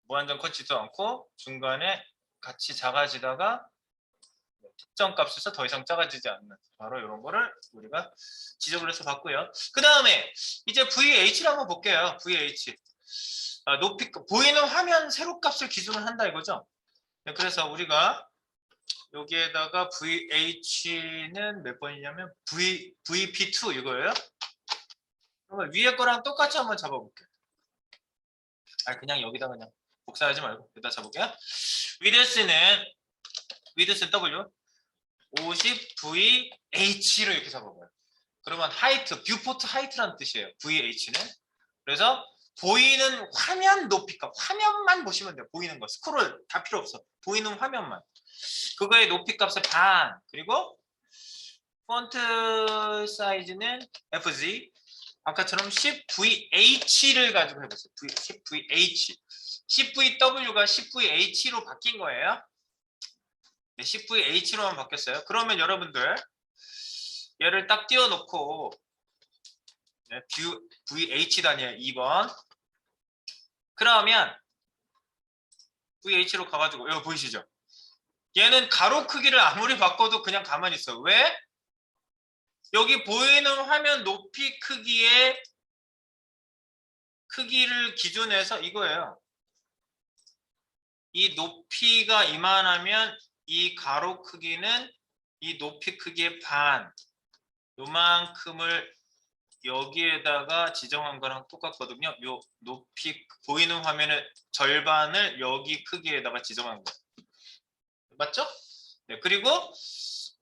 무한정 커지도 않고 중간에 같이 작아지다가 특정 값에서 더 이상 작아지지 않는 바로 이런 거를 우리가 지적을 해서 봤고요. 그 다음에 이제 VH를 한번 볼게요. VH. 높이 보이는 화면 세로값을 기준으로 한다 이거죠. 네, 그래서 우리가 여기에다가 VH는 몇 번이냐면 VP2 이거예요. 그러면 위에 거랑 똑같이 한번 잡아볼게요. 그냥 여기다 그냥 복사하지 말고 여기다 잡아볼게요. 위드스는 W 50VH로 이렇게 잡아봐요. 그러면 하이트, 뷰포트 하이트라는 뜻이에요. VH는. 그래서 보이는 화면 높이값, 화면만 보시면 돼요. 보이는 거. 스크롤 다 필요 없어. 보이는 화면만. 그거의 높이값의 반. 그리고 폰트 사이즈는 FZ. 아까처럼 10VH를 가지고 해보세요. 10VH. 10VW가 10VH로 바뀐 거예요. 10VH로만 바뀌었어요. 그러면 여러분들 얘를 딱 띄워놓고 VH 단위에 2번. 그러면 VH로 가가지고 이거 보이시죠? 얘는 가로 크기를 아무리 바꿔도 그냥 가만히 있어. 왜? 여기 보이는 화면 높이 크기의 크기를 기준해서 이거예요. 이 높이가 이만하면 이 가로 크기는 이 높이 크기의 반. 요만큼을 여기에다가 지정한 거랑 똑같거든요. 요 높이 보이는 화면의 절반을 여기 크기에다가 지정한 거예요. 맞죠? 네, 그리고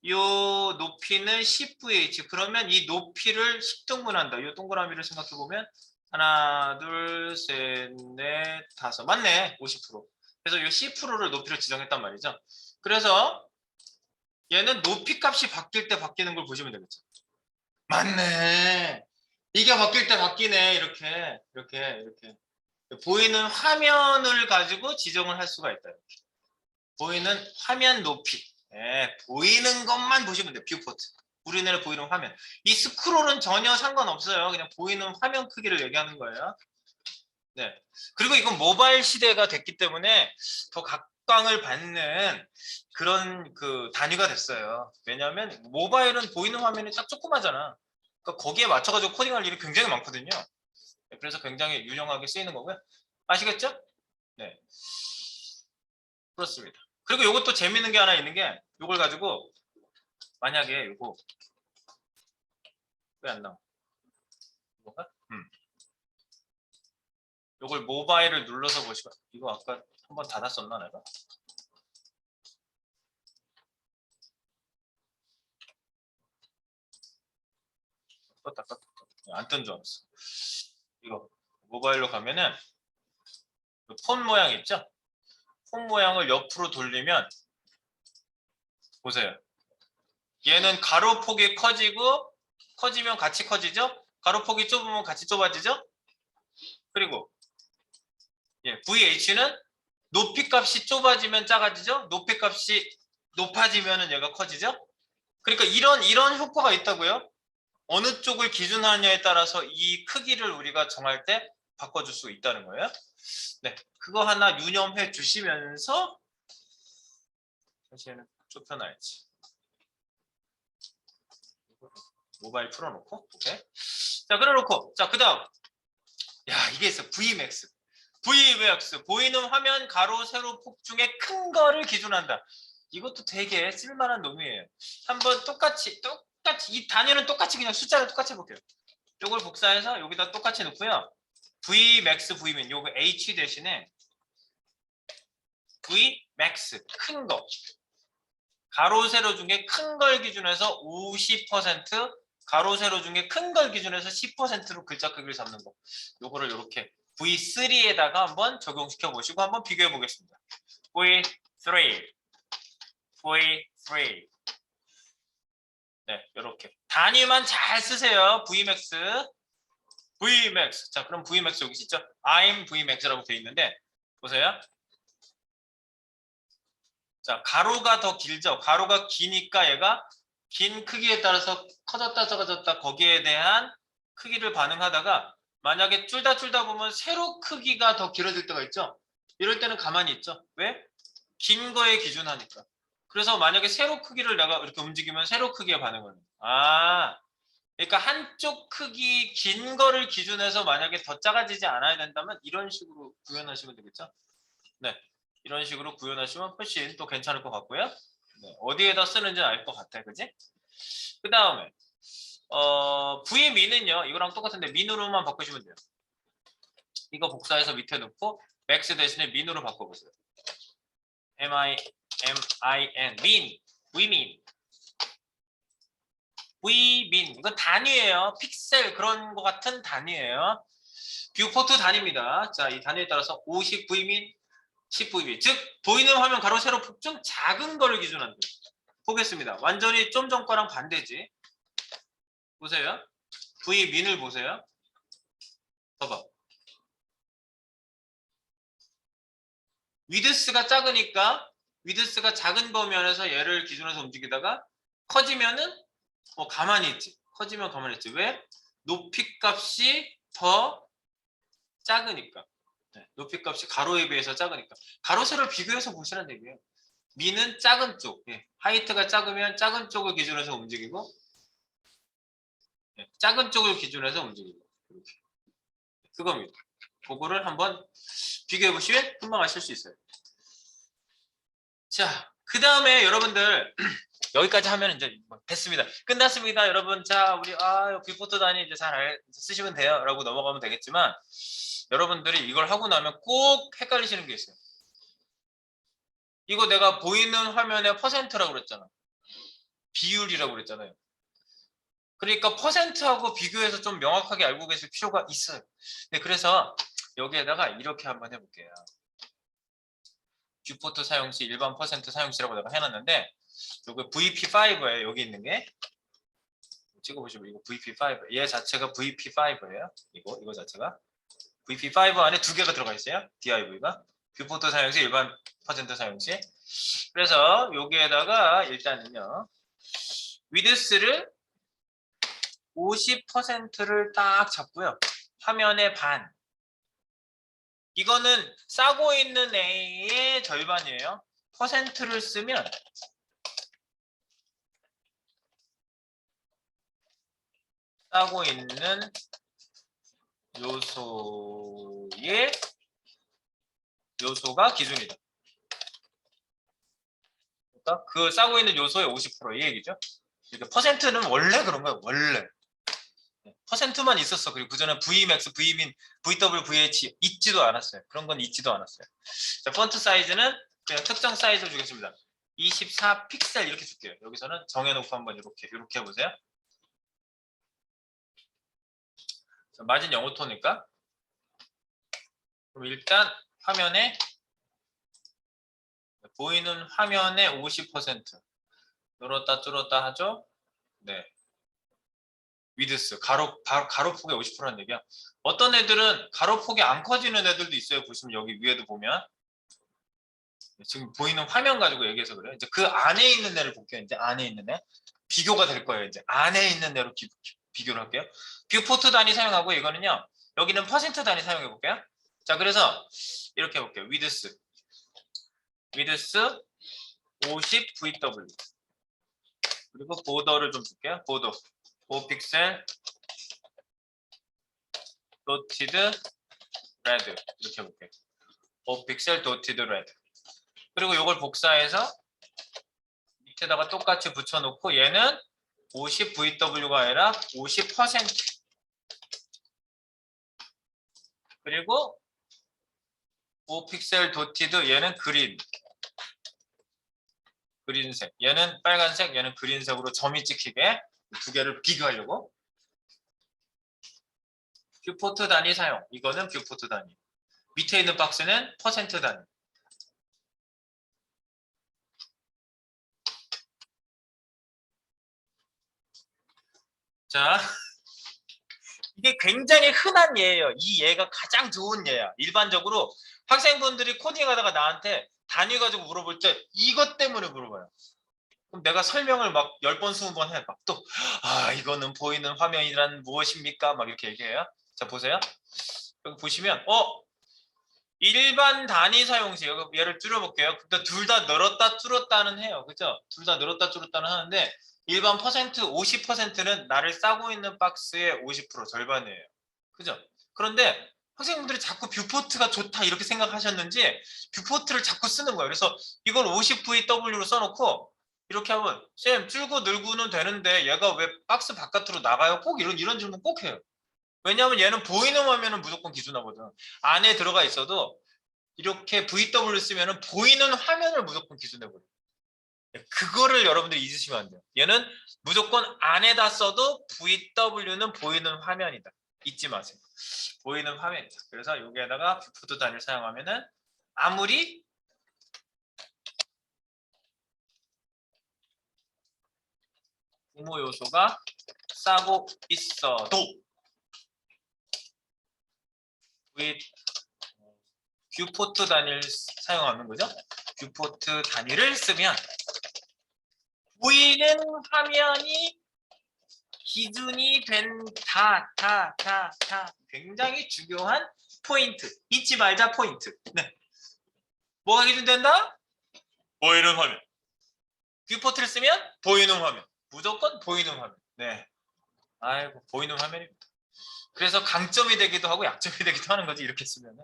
요 높이는 10VH. 그러면 이 높이를 10등분한다. 요 동그라미를 생각해 보면 하나, 둘, 셋, 넷, 다섯. 맞네. 50%. 그래서 요 10%를 높이로 지정했단 말이죠. 그래서 얘는 높이 값이 바뀔 때 바뀌는 걸 보시면 되겠죠. 맞네. 이게 바뀔 때 바뀌네. 이렇게. 보이는 화면을 가지고 지정을 할 수가 있다. 이렇게. 보이는 화면 높이. 네, 보이는 것만 보시면 돼요. 뷰포트. 우리네를 보이는 화면. 이 스크롤은 전혀 상관없어요. 그냥 보이는 화면 크기를 얘기하는 거예요. 네. 그리고 이건 모바일 시대가 됐기 때문에 더 각광을 받는 그런 그 단위가 됐어요. 왜냐하면 모바일은 보이는 화면이 딱 조그마잖아. 그러니까 거기에 맞춰가지고 코딩할 일이 굉장히 많거든요. 네, 그래서 굉장히 유용하게 쓰이는 거고요. 아시겠죠? 네. 그렇습니다. 그리고 이것도 재밌는 게 하나 있는 게 이걸 가지고 만약에 이거 왜 안 나와? 이거가? 이걸 모바일을 눌러서 보시고 이거 아까 한번 닫았었나 내가? 껐다 안 뜬 줄 알았어. 이거 모바일로 가면은 폰 모양 있죠? 폰 모양을 옆으로 돌리면 보세요. 얘는 가로폭이 커지면 같이 커지죠? 가로폭이 좁으면 같이 좁아지죠? 그리고 VH는 높이값이 좁아지면 작아지죠? 높이값이 높아지면 얘가 커지죠? 그러니까 이런 효과가 있다고요? 어느 쪽을 기준하느냐에 따라서 이 크기를 우리가 정할 때 바꿔줄 수 있다는 거예요. 네, 그거 하나 유념해 주시면서 사실은 좁혀놔야지. 모바일 풀어놓고, 오케이. 자, 그래놓고, 자, 그 다음. 야, 이게 있어. Vmax. Vmax. 보이는 화면 가로, 세로, 폭 중에 큰 거를 기준한다. 이것도 되게 쓸만한 놈이에요. 한번 똑같이, 이 단위는 똑같이 그냥 숫자를 똑같이 해볼게요. 요걸 복사해서 여기다 똑같이 놓고요. Vmax, Vmin. 요거 H 대신에 Vmax. 큰 거. 가로, 세로 중에 큰 걸 기준해서 50%, 가로, 세로 중에 큰 걸 기준해서 10%로 글자 크기를 잡는 거. 요거를 이렇게 V3에다가 한번 적용시켜 보시고 한번 비교해 보겠습니다. V3, V3. 네, 이렇게 단위만 잘 쓰세요. Vmax, Vmax. 자, 그럼 Vmax 여기 있죠? I'm Vmax라고 되어 있는데 보세요. 자, 가로가 더 길죠. 가로가 기니까 얘가 긴 크기에 따라서 커졌다 작아졌다 거기에 대한 크기를 반응하다가 만약에 줄다 보면 세로 크기가 더 길어질 때가 있죠. 이럴 때는 가만히 있죠. 왜? 긴 거에 기준하니까. 그래서 만약에 세로 크기를 내가 이렇게 움직이면 세로 크기에 반응을 해요. 그러니까 한쪽 크기 긴 거를 기준해서 만약에 더 작아지지 않아야 된다면 이런 식으로 구현하시면 되겠죠. 네, 이런 식으로 구현하시면 훨씬 또 괜찮을 것 같고요. 네, 어디에다 쓰는지는 알 것 같아, 그지? 그 다음에 V민은요, 이거랑 똑같은데 민으로만 바꾸시면 돼요. 이거 복사해서 밑에 놓고 max 대신에 민으로 바꿔보세요. M-I-M-I-N, 민, V민. V민, 이건 단위예요. 픽셀 그런 거 같은 단위예요. 뷰포트 단위입니다. 자, 이 단위에 따라서 50V민, 10V민. 즉, 보이는 화면 가로, 세로, 폭 중 작은 거를 기준한다. 보겠습니다. 완전히 좀 전 거랑 반대지. 보세요. V민을 보세요. 봐봐. 위드스가 작으니까 위드스가 작은 범위안에서 얘를 기준해서 움직이다가 커지면은 가만히 있지. 커지면 가만히 있지. 왜? 높이 값이 더 작으니까. 네, 높이 값이 가로에 비해서 작으니까. 가로 세로를 비교해서 보시라는 얘기예요. 미는 작은 쪽. 예. 하이트가 작으면 작은 쪽을 기준해서 움직이고 작은 쪽을 기준해서 움직이고 이렇게. 그겁니다. 그거를 한번 비교해 보시면 금방 아실 수 있어요. 자, 그 다음에 여러분들 여기까지 하면 이제 됐습니다. 끝났습니다, 여러분. 자, 우리 뷰포터 단위 이제 잘 쓰시면 돼요라고 넘어가면 되겠지만 여러분들이 이걸 하고 나면 꼭 헷갈리시는 게 있어요. 이거 내가 보이는 화면에 퍼센트라고 그랬잖아. 비율이라고 그랬잖아요. 그러니까 퍼센트하고 비교해서 좀 명확하게 알고 계실 필요가 있어요. 네, 그래서 여기에다가 이렇게 한번 해볼게요. 뷰포터 사용 시 일반 퍼센트 사용 시라고 내가 해놨는데 요거 VP5예요. 여기 있는 게 찍어보시면 이거 VP5. 얘 자체가 VP5예요. 이거 자체가 VP5 안에 두 개가 들어가 있어요. DIV가 뷰포터 사용 시 일반 퍼센트 사용 시. 그래서 여기에다가 일단은요 위드스를 50%를 딱 잡고요. 화면의 반. 이거는 싸고 있는 A의 절반이에요. 퍼센트를 쓰면 싸고 있는 요소가 기준이다. 그러니까 그 싸고 있는 요소의 50%이 얘기죠. 그러니까 퍼센트는 원래 그런 거예요. 원래. 퍼센트만 있었어. 그리고 그전에 Vmax, Vmin, VW, VH 있지도 않았어요. 그런 건 있지도 않았어요. 자, 폰트 사이즈는 그냥 특정 사이즈를 주겠습니다. 24 픽셀 이렇게 줄게요. 여기서는 정해놓고 한번 이렇게 해보세요. 자, 마진 0.5토니까 그럼 일단 화면에 보이는 화면의 50% 늘었다 줄었다 하죠. 네. 위드스 가로폭의 50%라는 얘기야. 어떤 애들은 가로폭이 안 커지는 애들도 있어요. 보시면 여기 위에도 보면 지금 보이는 화면 가지고 얘기해서 그래요. 이제 그 안에 있는 애를 볼게요. 이제 안에 있는 애 비교가 될 거예요. 이제 안에 있는 애로 비교를 할게요. 뷰포트 단위 사용하고 이거는요. 여기는 퍼센트 단위 사용해 볼게요. 자, 그래서 이렇게 해볼게요. 위드스 50 VW 그리고 보더를 좀 줄게요. 보더 5픽셀 도티드 레드 이렇게 해볼게요. 5픽셀 도티드 레드 그리고 이걸 복사해서 밑에다가 똑같이 붙여놓고 얘는 50 VW가 아니라 50% 그리고 5픽셀 도티드 얘는 그린색 얘는 빨간색 얘는 그린색으로 점이 찍히게 두 개를 비교하려고 뷰포트 단위 사용 이거는 뷰포트 단위 밑에 있는 박스는 퍼센트 단위 자 이게 굉장히 흔한 예예요. 이 예가 가장 좋은 예야. 일반적으로 학생분들이 코딩하다가 나한테 단위 가지고 물어볼 때 이것 때문에 물어봐요. 그럼 내가 설명을 막 10번, 20번 해. 막 또, 이거는 보이는 화면이란 무엇입니까? 막 이렇게 얘기해요. 자, 보세요. 여기 보시면, 일반 단위 사용시, 여기 얘를 줄여볼게요. 근데 둘 다 늘었다 줄었다는 해요. 그죠? 둘 다 늘었다 줄었다는 하는데, 일반 퍼센트 50%는 나를 싸고 있는 박스의 50% 절반이에요. 그죠? 그런데 학생분들이 자꾸 뷰포트가 좋다 이렇게 생각하셨는지 뷰포트를 자꾸 쓰는 거예요. 그래서 이걸 50VW로 써놓고 이렇게 하면 쌤 줄고 늘고는 되는데 얘가 왜 박스 바깥으로 나가요? 꼭 이런 질문 꼭 해요. 왜냐하면 얘는 보이는 화면은 무조건 기준하거든. 안에 들어가 있어도 이렇게 VW 쓰면은 보이는 화면을 무조건 기준해버려요. 그거를 여러분들이 잊으시면 안 돼요. 얘는 무조건 안에다 써도 VW는 보이는 화면이다. 잊지 마세요. 보이는 화면이다. 그래서 여기에다가 뷰포트 단위를 사용하면은 아무리 부모 요소가 싸고 있어도 뷰포트 단위를 사용하는 거죠. 뷰포트 단위를 쓰면 보이는 화면이 기준이 된다. 굉장히 중요한 포인트. 잊지 말자 포인트. 네. 뭐가 기준된다? 보이는 화면. 뷰포트를 쓰면 보이는 화면. 무조건 보이는 화면. 네. 아이고 보이는 화면입니다. 그래서 강점이 되기도 하고 약점이 되기도 하는 거지 이렇게 쓰면은.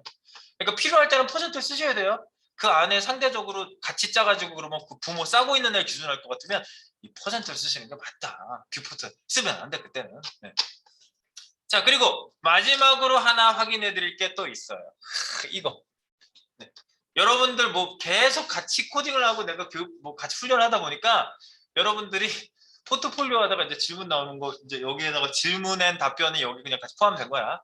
그러니까 필요할 때는 퍼센트 쓰셔야 돼요. 그 안에 상대적으로 같이 짜가지고 그러면 그 부모 싸고 있는 애 기준할 것 같으면 이 퍼센트를 쓰시는 게 맞다. 뷰포트 쓰면 안 돼 그때는. 네. 자 그리고 마지막으로 하나 확인해 드릴 게 또 있어요. 이거. 네. 여러분들 뭐 계속 같이 코딩을 하고 내가 교육 뭐 같이 훈련하다 보니까 여러분들이 포트폴리오 하다가 이제 질문 나오는 거 이제 여기에다가 질문엔 답변이 여기 그냥 같이 포함된 거야.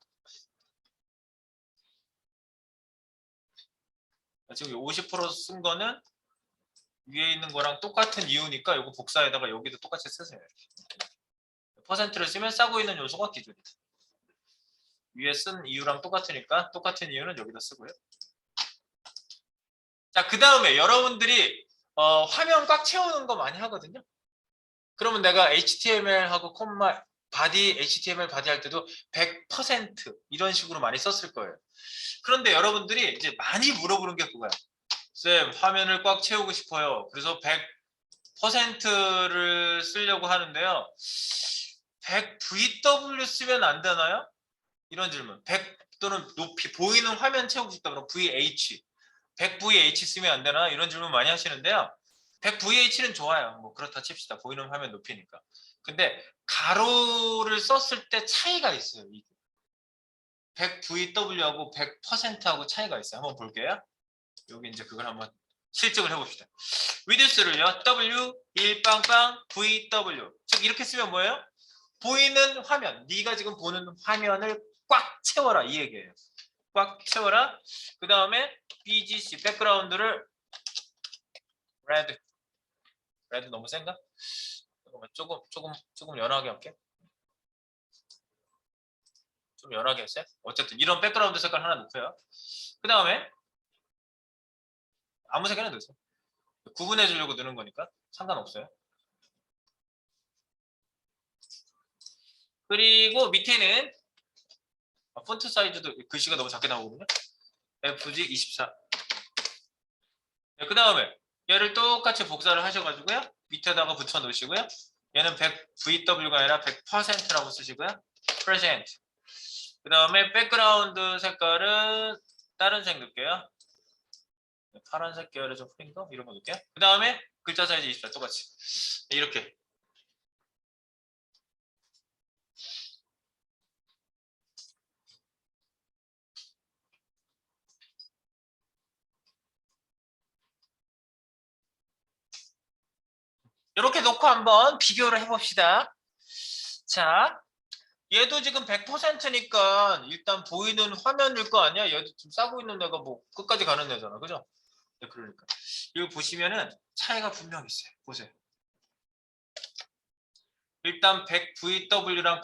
지금 50%쓴 거는 위에 있는 거랑 똑같은 이유니까 이거 복사에다가 여기도 똑같이 쓰세요. 퍼센트를 쓰면 싸고 있는 요소가 기준이다. 위에 쓴 이유랑 똑같으니까 똑같은 이유는 여기다 쓰고요. 자, 그 다음에 여러분들이 화면 꽉 채우는 거 많이 하거든요. 그러면 내가 HTML하고 콤마 바디 HTML 바디 할 때도 100% 이런 식으로 많이 썼을 거예요. 그런데 여러분들이 이제 많이 물어보는 게 그거야. 쌤, 화면을 꽉 채우고 싶어요. 그래서 100%를 쓰려고 하는데요. 100VW 쓰면 안 되나요? 이런 질문. 100 또는 높이 보이는 화면 채우고 싶다 그러면 VH. 100VH 쓰면 안 되나? 이런 질문 많이 하시는데요. 100VH는 좋아요. 뭐 그렇다 칩시다. 보이는 화면 높이니까. 근데 가로를 썼을 때 차이가 있어요. 100VW하고 100%하고 차이가 있어요. 한번 볼게요. 여기 이제 그걸 한번 실증을 해봅시다. 위드스를요. W 1빵빵 VW. 즉 이렇게 쓰면 뭐예요? 보이는 화면. 네가 지금 보는 화면을 꽉 채워라 이 얘기예요. 꽉 채워라. 그 다음에 BGC 백그라운드를 레드. 레드 너무 센가? 잠깐만 조금 연하게 할게. 좀 연하게 했어요. 어쨌든 이런 백그라운드 색깔 하나 넣고요. 그 다음에 아무 색이나 넣으세요. 구분해 주려고 넣는 거니까 상관없어요. 그리고 밑에는 폰트 사이즈도 글씨가 너무 작게 나오거든요. FG 24. 네, 그 다음에 얘를 똑같이 복사를 하셔가지고요. 밑에다가 붙여 놓으시고요. 얘는 100VW가 아니라 100%라고 쓰시고요. present. 그 다음에 백그라운드 색깔은 다른 색 넣을게요. 파란색 계열의 좀 흐린 거 이런 거 넣을게요. 그 다음에 글자 사이즈 24 똑같이 이렇게. 이렇게 놓고 한번 비교를 해봅시다. 자, 얘도 지금 100%니까 일단 보이는 화면일 거 아니야? 얘도 지금 싸고 있는 애가 뭐 끝까지 가는 애잖아, 그죠? 네, 그러니까 이거 보시면은 차이가 분명히 있어요. 보세요. 일단 100VW랑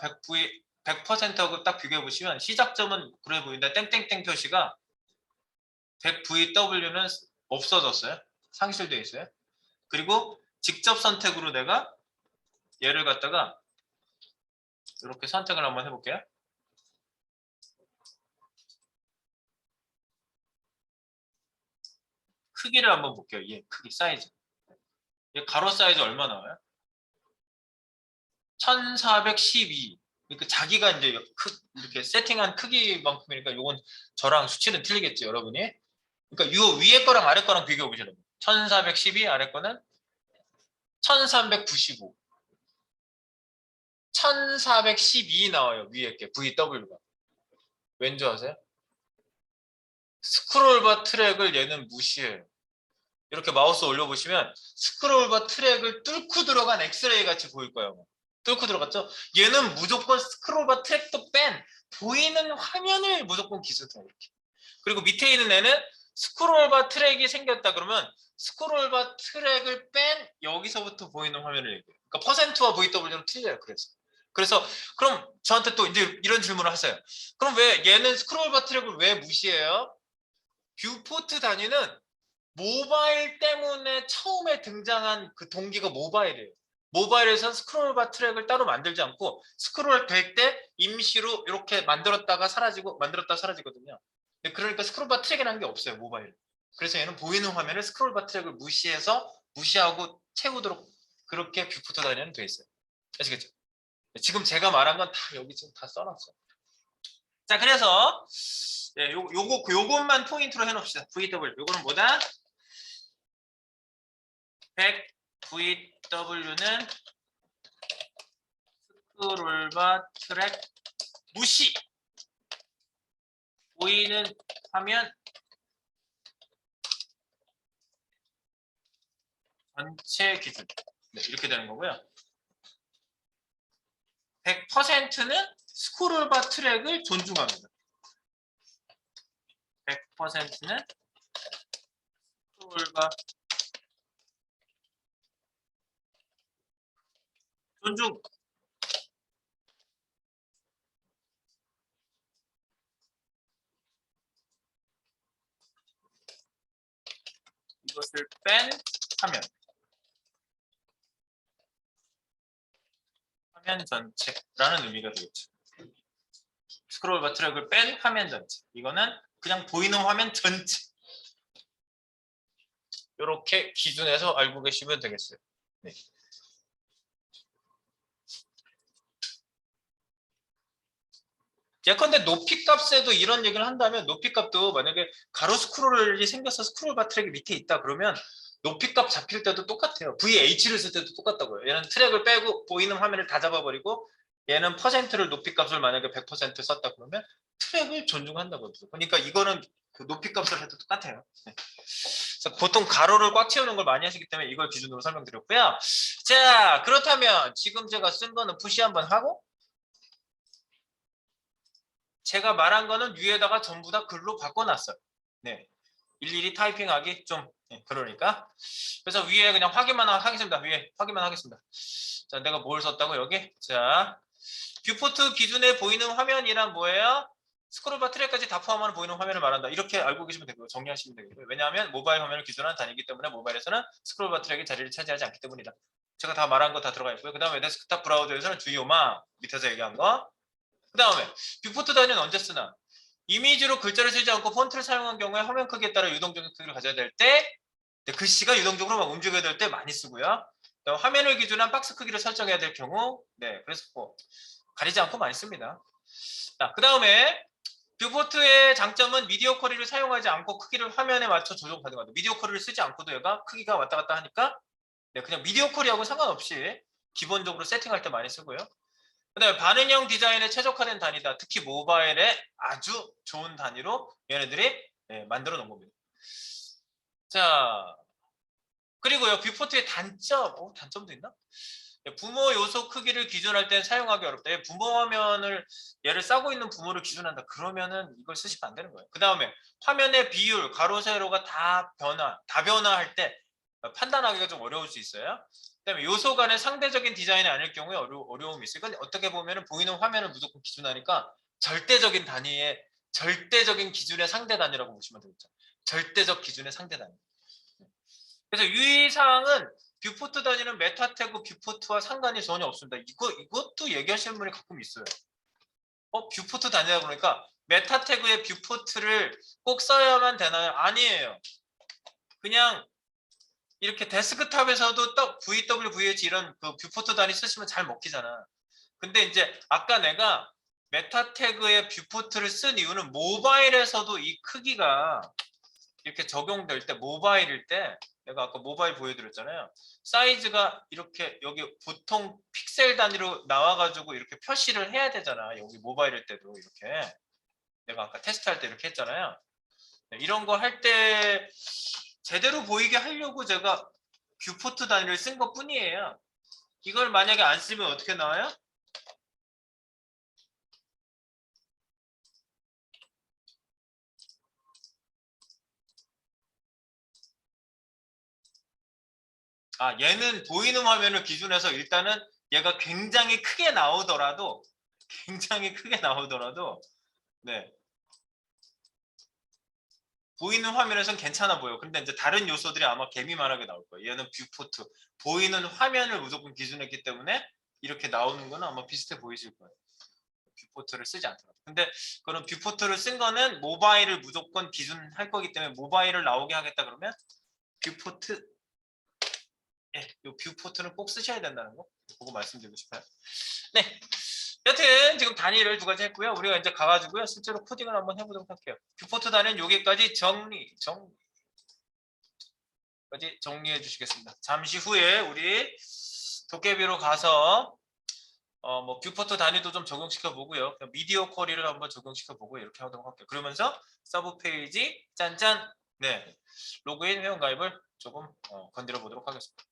100%하고 딱 비교해 보시면 시작점은 그래 보인다. 땡땡땡 표시가 100VW는 없어졌어요. 상실되어 있어요. 그리고 직접 선택으로 내가 얘를 갖다가 이렇게 선택을 한번 해볼게요. 크기를 한번 볼게요. 얘 크기 사이즈. 얘 가로 사이즈 얼마 나와요? 1412. 그러니까 자기가 이제 이렇게 세팅한 크기만큼이니까 이건 저랑 수치는 틀리겠죠, 여러분이. 그러니까 요 위에 거랑 아래 거랑 비교해 보시면 1412, 아래 거는 1395. 1412 나와요, 위에 게 VW가. 왠지 아세요? 스크롤바 트랙을 얘는 무시해요. 이렇게 마우스 올려보시면 스크롤바 트랙을 뚫고 들어간 엑스레이 같이 보일 거예요. 뚫고 들어갔죠? 얘는 무조건 스크롤바 트랙도 뺀 보이는 화면을 무조건 기술해요. 이렇게. 그리고 밑에 있는 애는 스크롤바 트랙이 생겼다 그러면 스크롤바 트랙을 뺀 여기서부터 보이는 화면을 얘기해요. 그러니까 퍼센트와 VW는 틀려요. 그래서 그럼 저한테 또 이제 이런 질문을 하세요. 그럼 왜 얘는 스크롤바 트랙을 왜 무시해요? 뷰포트 단위는 모바일 때문에 처음에 등장한 그 동기가 모바일이에요. 모바일에선 스크롤바 트랙을 따로 만들지 않고 스크롤 될 때 임시로 이렇게 만들었다가 사라지고 만들었다가 사라지거든요. 그러니까 스크롤바 트랙이라는 게 없어요, 모바일. 그래서 얘는 보이는 화면에 스크롤바 트랙을 무시하고 채우도록 그렇게 뷰포트 단위는 돼 있어요. 아시겠죠? 지금 제가 말한 건 다 여기 지금 다 써놨어요. 자, 그래서 요것만 포인트로 해놓읍시다. VW. 요거는 뭐다? 100VW는 스크롤바 트랙 무시. 보이는 화면 전체 기준. 네, 이렇게 되는 거고요. 100%는 스크롤바 트랙을 존중합니다. 100%는 스크롤바 존중. 이것을 뺀 화면 전체라는 의미가 되겠죠. 스크롤바 트랙을 뺀 화면 전체. 이거는 그냥 보이는 화면 전체. 이렇게 기준에서 알고 계시면 되겠어요. 네. 예컨대 높이 값에도 이런 얘기를 한다면 높이 값도 만약에 가로 스크롤이 생겨서 스크롤바 트랙이 밑에 있다 그러면 높이 값 잡힐 때도 똑같아요. VH를 쓸 때도 똑같다고요. 얘는 트랙을 빼고 보이는 화면을 다 잡아버리고 얘는 퍼센트를 높이 값을 만약에 100% 썼다 그러면 트랙을 존중한다고 하죠. 그러니까 이거는 그 높이 값을 해도 똑같아요. 네. 그래서 보통 가로를 꽉 채우는 걸 많이 하시기 때문에 이걸 기준으로 설명드렸고요. 자, 그렇다면 지금 제가 쓴 거는 푸시 한번 하고 제가 말한 거는 위에다가 전부 다 글로 바꿔놨어요. 네, 일일이 타이핑하기 좀 그러니까. 그래서 위에 그냥 확인만 하겠습니다. 위에 확인만 하겠습니다. 자, 내가 뭘 썼다고 여기? 자, 뷰포트 기준에 보이는 화면이란 뭐예요? 스크롤바 트랙까지 다 포함하는 보이는 화면을 말한다. 이렇게 알고 계시면 되고요. 정리하시면 되고요. 왜냐하면 모바일 화면을 기준한 단위이기 때문에 모바일에서는 스크롤바 트랙이 자리를 차지하지 않기 때문이다. 제가 다 말한 거 다 들어가 있고요. 그 다음에 데스크탑 브라우저에서는 주요망 밑에서 얘기한 거. 그 다음에 뷰포트 단위는 언제 쓰나? 이미지로 글자를 쓰지 않고 폰트를 사용한 경우에 화면 크기에 따라 유동적인 크기를 가져야 될 때, 글씨가 유동적으로 막 움직여야 될 때 많이 쓰고요. 화면을 기준한 박스 크기를 설정해야 될 경우, 그래서 뭐 가리지 않고 많이 씁니다. 자, 그 다음에 뷰포트의 장점은 미디어 쿼리를 사용하지 않고 크기를 화면에 맞춰 조정 가능하다. 미디어 쿼리를 쓰지 않고도 얘가 크기가 왔다 갔다 하니까 그냥 미디어 쿼리하고 상관없이 기본적으로 세팅할 때 많이 쓰고요. 그 다음에 반응형 디자인에 최적화된 단위다. 특히 모바일에 아주 좋은 단위로 얘네들이 만들어 놓은 겁니다. 자, 그리고요, 뷰포트의 단점, 단점도 있나? 부모 요소 크기를 기준할 땐 사용하기 어렵다. 부모 화면을 얘를 싸고 있는 부모를 기준한다. 그러면은 이걸 쓰시면 안 되는 거예요. 그 다음에 화면의 비율, 가로 세로가 다 변화할 때 판단하기가 좀 어려울 수 있어요. 그다음에 요소 간의 상대적인 디자인이 아닐 경우에 어려움이 있어요. 이건 어떻게 보면은 보이는 화면을 무조건 기준하니까 절대적인 단위의 절대적인 기준의 상대 단위라고 보시면 되겠죠. 절대적 기준의 상대 단위. 그래서 유의사항은 뷰포트 단위는 메타 태그 뷰포트와 상관이 전혀 없습니다. 이것도 얘기하시는 분이 가끔 있어요. 뷰포트 단위라 그러니까 메타 태그의 뷰포트를 꼭 써야만 되나요? 아니에요. 그냥 이렇게 데스크탑에서도 딱 VWVH 이런 그 뷰포트 단위 쓰시면 잘 먹히잖아. 근데 이제 아까 내가 메타 태그의 뷰포트를 쓴 이유는 모바일에서도 이 크기가 이렇게 적용될 때, 모바일일 때 내가 아까 모바일 보여드렸잖아요. 사이즈가 이렇게 여기 보통 픽셀 단위로 나와가지고 이렇게 표시를 해야 되잖아. 여기 모바일일 때도 이렇게 내가 아까 테스트할 때 이렇게 했잖아요. 이런 거 할 때 제대로 보이게 하려고 제가 뷰포트 단위를 쓴 것 뿐이에요. 이걸 만약에 안 쓰면 어떻게 나와요? 얘는 보이는 화면을 기준해서 일단은 얘가 굉장히 크게 나오더라도 네, 보이는 화면에선 괜찮아 보여. 근데 이제 다른 요소들이 아마 개미만하게 나올 거예요. 얘는 뷰포트, 보이는 화면을 무조건 기준했기 때문에 이렇게 나오는 거는 아마 비슷해 보이실 거예요. 뷰포트를 쓰지 않더라도. 근데 그런 뷰포트를 쓴 거는 모바일을 무조건 기준할 거기 때문에 모바일을 나오게 하겠다 그러면 뷰포트, 이 뷰포트는 꼭 쓰셔야 된다는 거 그거 말씀드리고 싶어요. 네. 여튼 지금 단위를 두 가지 했고요. 우리가 이제 가가지고요. 실제로 코딩을 한번 해보도록 할게요. 뷰포트 단위는 여기까지 정리해 주시겠습니다. 잠시 후에 우리 도깨비로 가서 뭐 뷰포트 단위도 좀 적용시켜 보고요. 미디어 쿼리를 한번 적용시켜 보고 이렇게 하도록 할게요. 그러면서 서브 페이지 짠짠 로그인 회원 가입을 조금 건드려 보도록 하겠습니다.